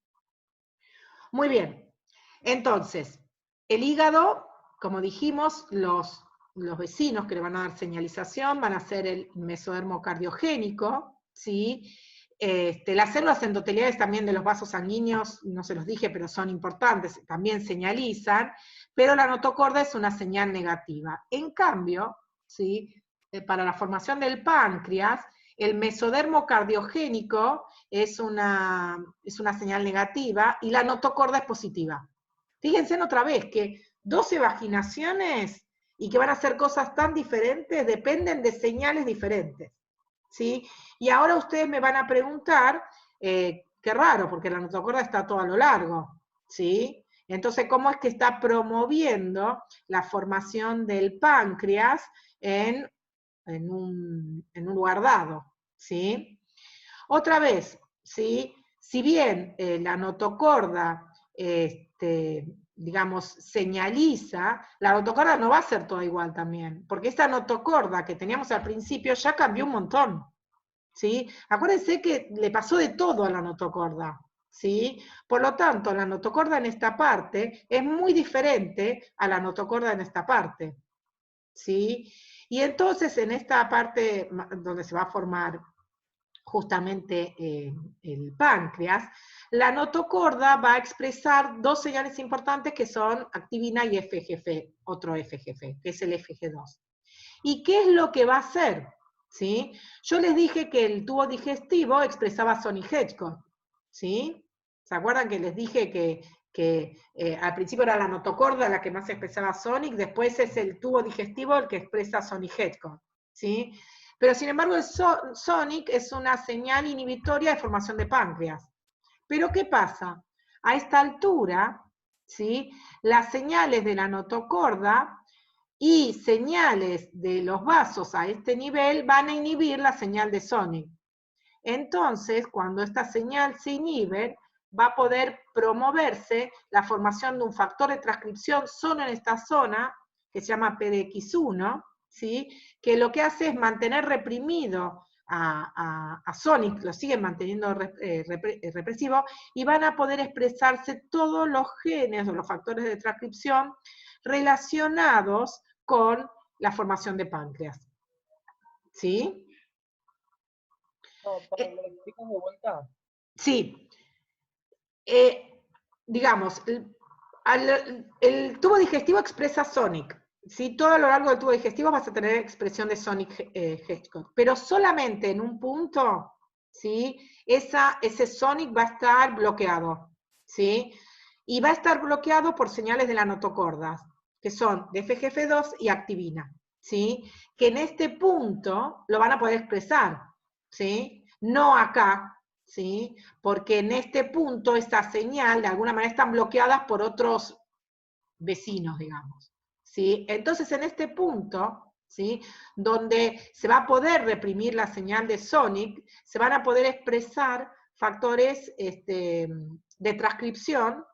Muy bien, entonces, el hígado, como dijimos, los vecinos que le van a dar señalización van a ser el mesodermo cardiogénico, ¿sí? Las células endoteliales también de los vasos sanguíneos, no se los dije, pero son importantes, también señalizan, pero la notocorda es una señal negativa. En cambio, ¿sí? Para la formación del páncreas, el mesodermo cardiogénico es una señal negativa y la notocorda es positiva. Fíjense otra vez que 12 vaginaciones y que van a hacer cosas tan diferentes dependen de señales diferentes, ¿sí? Y ahora ustedes me van a preguntar, qué raro, porque la notocorda está todo a lo largo, ¿sí? Entonces, ¿cómo es que está promoviendo la formación del páncreas en un lugar dado, ¿sí? Otra vez, ¿sí? Si bien la notocorda, digamos, señaliza, la notocorda no va a ser toda igual también, porque esta notocorda que teníamos al principio ya cambió un montón, ¿sí? Acuérdense que le pasó de todo a la notocorda, ¿sí? Por lo tanto, la notocorda en esta parte es muy diferente a la notocorda en esta parte, ¿sí? Y entonces en esta parte donde se va a formar justamente el páncreas, la notocorda va a expresar dos señales importantes que son activina y FGF, otro FGF, que es el FG2. ¿Y qué es lo que va a hacer? ¿Sí? Yo les dije que el tubo digestivo expresaba Sonic-Hedgehog, ¿sí? ¿Se acuerdan que les dije que al principio era la notocorda la que más expresaba Sonic, después es el tubo digestivo el que expresa Sonic-Hedgehog, ¿sí? Pero sin embargo el Sonic es una señal inhibitoria de formación de páncreas. Pero ¿qué pasa? A esta altura, ¿sí? Las señales de la notocorda y señales de los vasos a este nivel van a inhibir la señal de Sonic. Entonces, cuando esta señal se inhibe, va a poder promoverse la formación de un factor de transcripción solo en esta zona, que se llama PDX1, ¿sí? Que lo que hace es mantener reprimido a Sonic, lo siguen manteniendo represivo, y van a poder expresarse todos los genes o los factores de transcripción relacionados con la formación de páncreas. ¿Sí? No, ¿me lo explicas de vuelta? Sí. Digamos, El tubo digestivo expresa Sonic. ¿Sí? Todo a lo largo del tubo digestivo vas a tener expresión de Sonic Hedgehog, pero solamente en un punto, ¿sí? Ese Sonic va a estar bloqueado, ¿sí? Y va a estar bloqueado por señales de la notocordas, que son de FGF2 y activina, ¿sí? Que en este punto lo van a poder expresar, ¿sí? No acá, ¿sí? Porque en este punto esta señal de alguna manera están bloqueadas por otros vecinos, digamos. ¿Sí? Entonces, en este punto, ¿sí? Donde se va a poder reprimir la señal de Sonic, se van a poder expresar factores de transcripción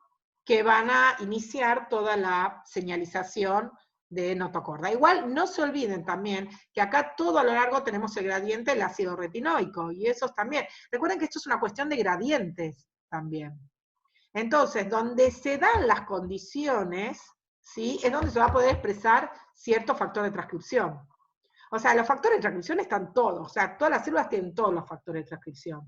que van a iniciar toda la señalización de notocorda. Igual, no se olviden también que acá todo a lo largo tenemos el gradiente del ácido retinoico, y esos también. Recuerden que esto es una cuestión de gradientes también. Entonces, donde se dan las condiciones, ¿sí? Es donde se va a poder expresar cierto factor de transcripción. O sea, los factores de transcripción están todos, o sea, todas las células tienen todos los factores de transcripción.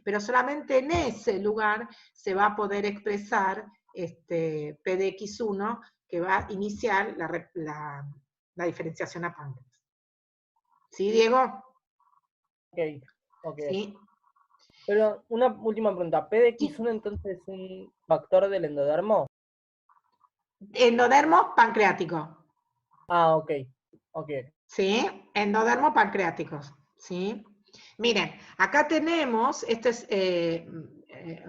Pero solamente en ese lugar se va a poder expresar PDX1, que va a iniciar la diferenciación a páncreas. ¿Sí, Diego? Ok. Sí. Pero una última pregunta, ¿PDX1 entonces es un factor del endodermo? Endodermo pancreático. Ah, ok. ¿Sí? Endodermo pancreáticos. ¿Sí? Miren, acá tenemos, esto es,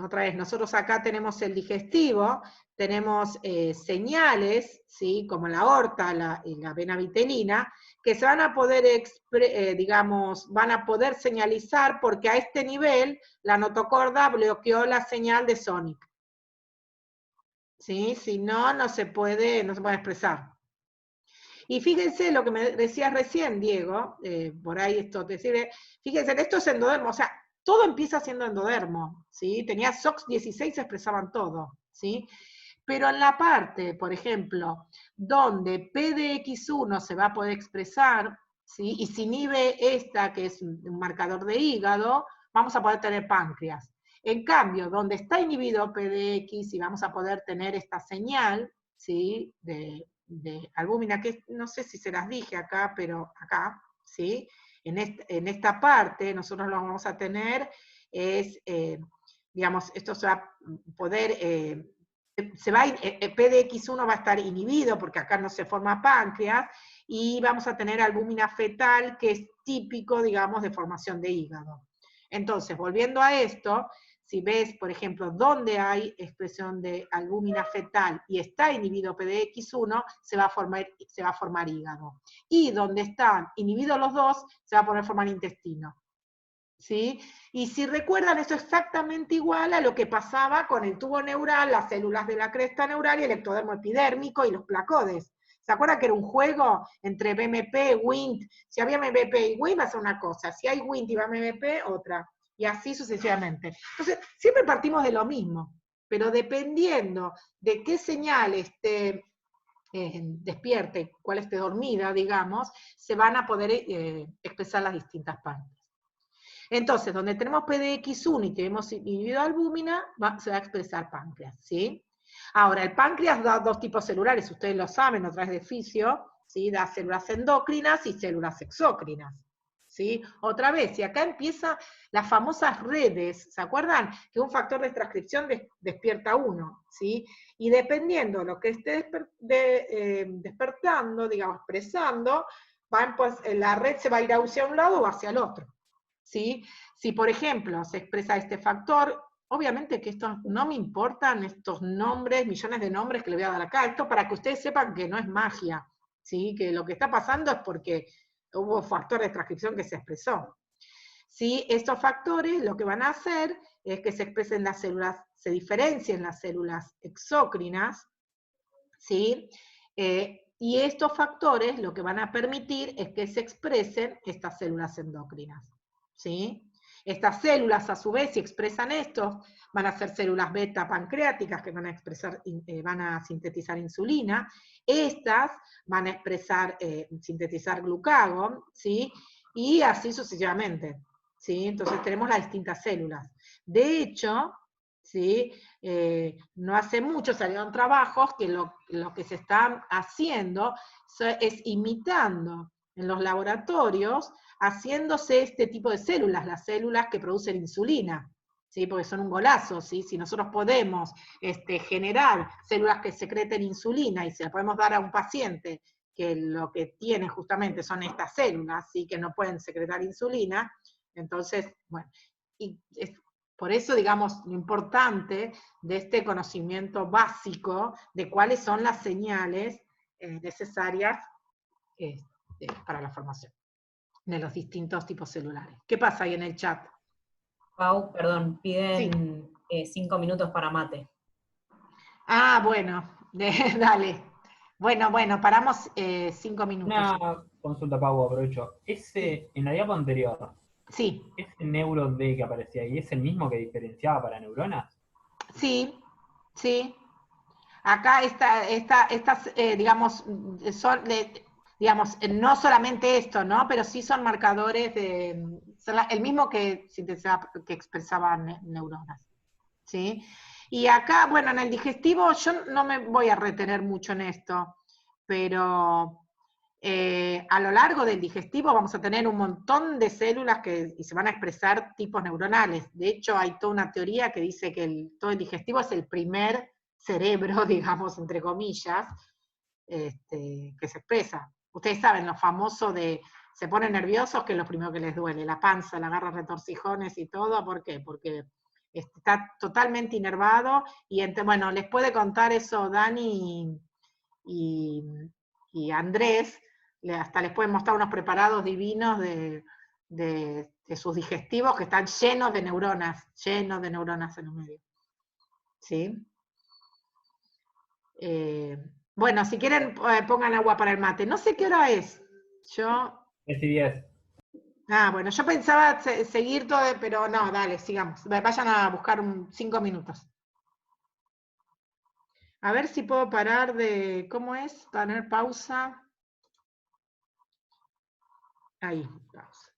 otra vez, nosotros acá tenemos el digestivo, tenemos señales, ¿sí? Como la aorta y la vena vitelina, que se van a poder, van a poder señalizar porque a este nivel la notocorda bloqueó la señal de Sonic. ¿Sí? Si no, no se puede expresar. Y fíjense lo que me decías recién, Diego, por ahí esto te sirve, fíjense, esto es endodermo, o sea, todo empieza siendo endodermo, ¿sí? Tenía SOX16, se expresaban todo, ¿sí? Pero en la parte, por ejemplo, donde PDX1 se va a poder expresar, ¿sí? Y se inhibe esta, que es un marcador de hígado, vamos a poder tener páncreas. En cambio, donde está inhibido PDX y vamos a poder tener esta señal, ¿sí? De albúmina, que no sé si se las dije acá, pero acá, ¿sí? En esta parte nosotros lo vamos a tener, digamos, esto se va a poder, PDX1 va a estar inhibido porque acá no se forma páncreas, y vamos a tener albúmina fetal, que es típico, digamos, de formación de hígado. Entonces, volviendo a esto, si ves, por ejemplo, donde hay expresión de albúmina fetal y está inhibido PDX1, se va a formar hígado. Y donde están inhibidos los dos, se va a formar intestino. ¿Sí? Y si recuerdan, esto es exactamente igual a lo que pasaba con el tubo neural, las células de la cresta neural y el ectodermo epidérmico y los placodes. ¿Se acuerdan que era un juego entre BMP, WNT? Si había BMP y WNT, va a ser una cosa. Si hay WNT y BMP, otra. Y así sucesivamente. Entonces, siempre partimos de lo mismo, pero dependiendo de qué señal esté despierta y cuál esté dormida, digamos, se van a poder expresar las distintas partes. Entonces, donde tenemos PDX1 y tenemos inhibido albúmina, se va a expresar páncreas, ¿sí? Ahora, el páncreas da dos tipos celulares, ustedes lo saben, otra vez de fisio, ¿sí? Da células endocrinas y células exócrinas, ¿sí? Otra vez, y acá empiezan las famosas redes, ¿se acuerdan? Que un factor de transcripción despierta uno, ¿sí? Y dependiendo de lo que esté despertando, digamos, expresando, la red se va a ir hacia un lado o hacia el otro. ¿Sí? Si, por ejemplo, se expresa este factor, obviamente que esto no me importan estos nombres, millones de nombres que le voy a dar acá, esto para que ustedes sepan que no es magia, ¿sí? Que lo que está pasando es porque hubo factor de transcripción que se expresó. ¿Sí? Estos factores lo que van a hacer es que se expresen las células, se diferencien las células exócrinas, ¿sí? Y estos factores lo que van a permitir es que se expresen estas células endócrinas. ¿Sí? Estas células, a su vez, si expresan esto, van a ser células beta pancreáticas que van a sintetizar insulina. Estas van a sintetizar glucagón, ¿sí? Y así sucesivamente, ¿sí? Entonces tenemos las distintas células. De hecho, ¿sí? No hace mucho salieron trabajos que lo que se están haciendo es imitando en los laboratorios, haciéndose este tipo de células, las células que producen insulina, ¿sí? Porque son un golazo, ¿sí? Si nosotros podemos generar células que secreten insulina y se las podemos dar a un paciente que lo que tiene justamente son estas células, ¿sí? Que no pueden secretar insulina, entonces, bueno, y por eso, digamos, lo importante de este conocimiento básico de cuáles son las señales necesarias para la formación de los distintos tipos celulares. ¿Qué pasa ahí en el chat? Pau, perdón, piden Sí. 5 minutos para mate. Ah, bueno, dale. Bueno, paramos 5 minutos. Una consulta, Pau, aprovecho. En la diapo anterior, sí. ese neuro D que aparecía ahí, ¿es el mismo que diferenciaba para neuronas? Sí, sí. Acá estas, digamos, son, digamos, no solamente esto, ¿no? Pero sí son marcadores el mismo que expresaban neuronas, ¿sí? Y acá, bueno, en el digestivo, yo no me voy a retener mucho en esto, pero a lo largo del digestivo vamos a tener un montón de células y se van a expresar tipos neuronales. De hecho, hay toda una teoría que dice que todo el digestivo es el primer cerebro, digamos, entre comillas, que se expresa. Ustedes saben, lo famoso de se ponen nerviosos, que es lo primero que les duele, la panza, la garra retorcijones y todo. ¿Por qué? Porque está totalmente inervado, y bueno, les puede contar eso Dani y Andrés, hasta les pueden mostrar unos preparados divinos de sus digestivos que están llenos de neuronas en el medio. ¿Sí? Bueno, si quieren pongan agua para el mate. No sé qué hora es. Yo... Es 10. Ah, bueno, yo pensaba seguir todo, pero no, dale, sigamos. Vayan a buscar 5 minutos. A ver si puedo parar de... ¿Cómo es? Poner pausa. Ahí, pausa.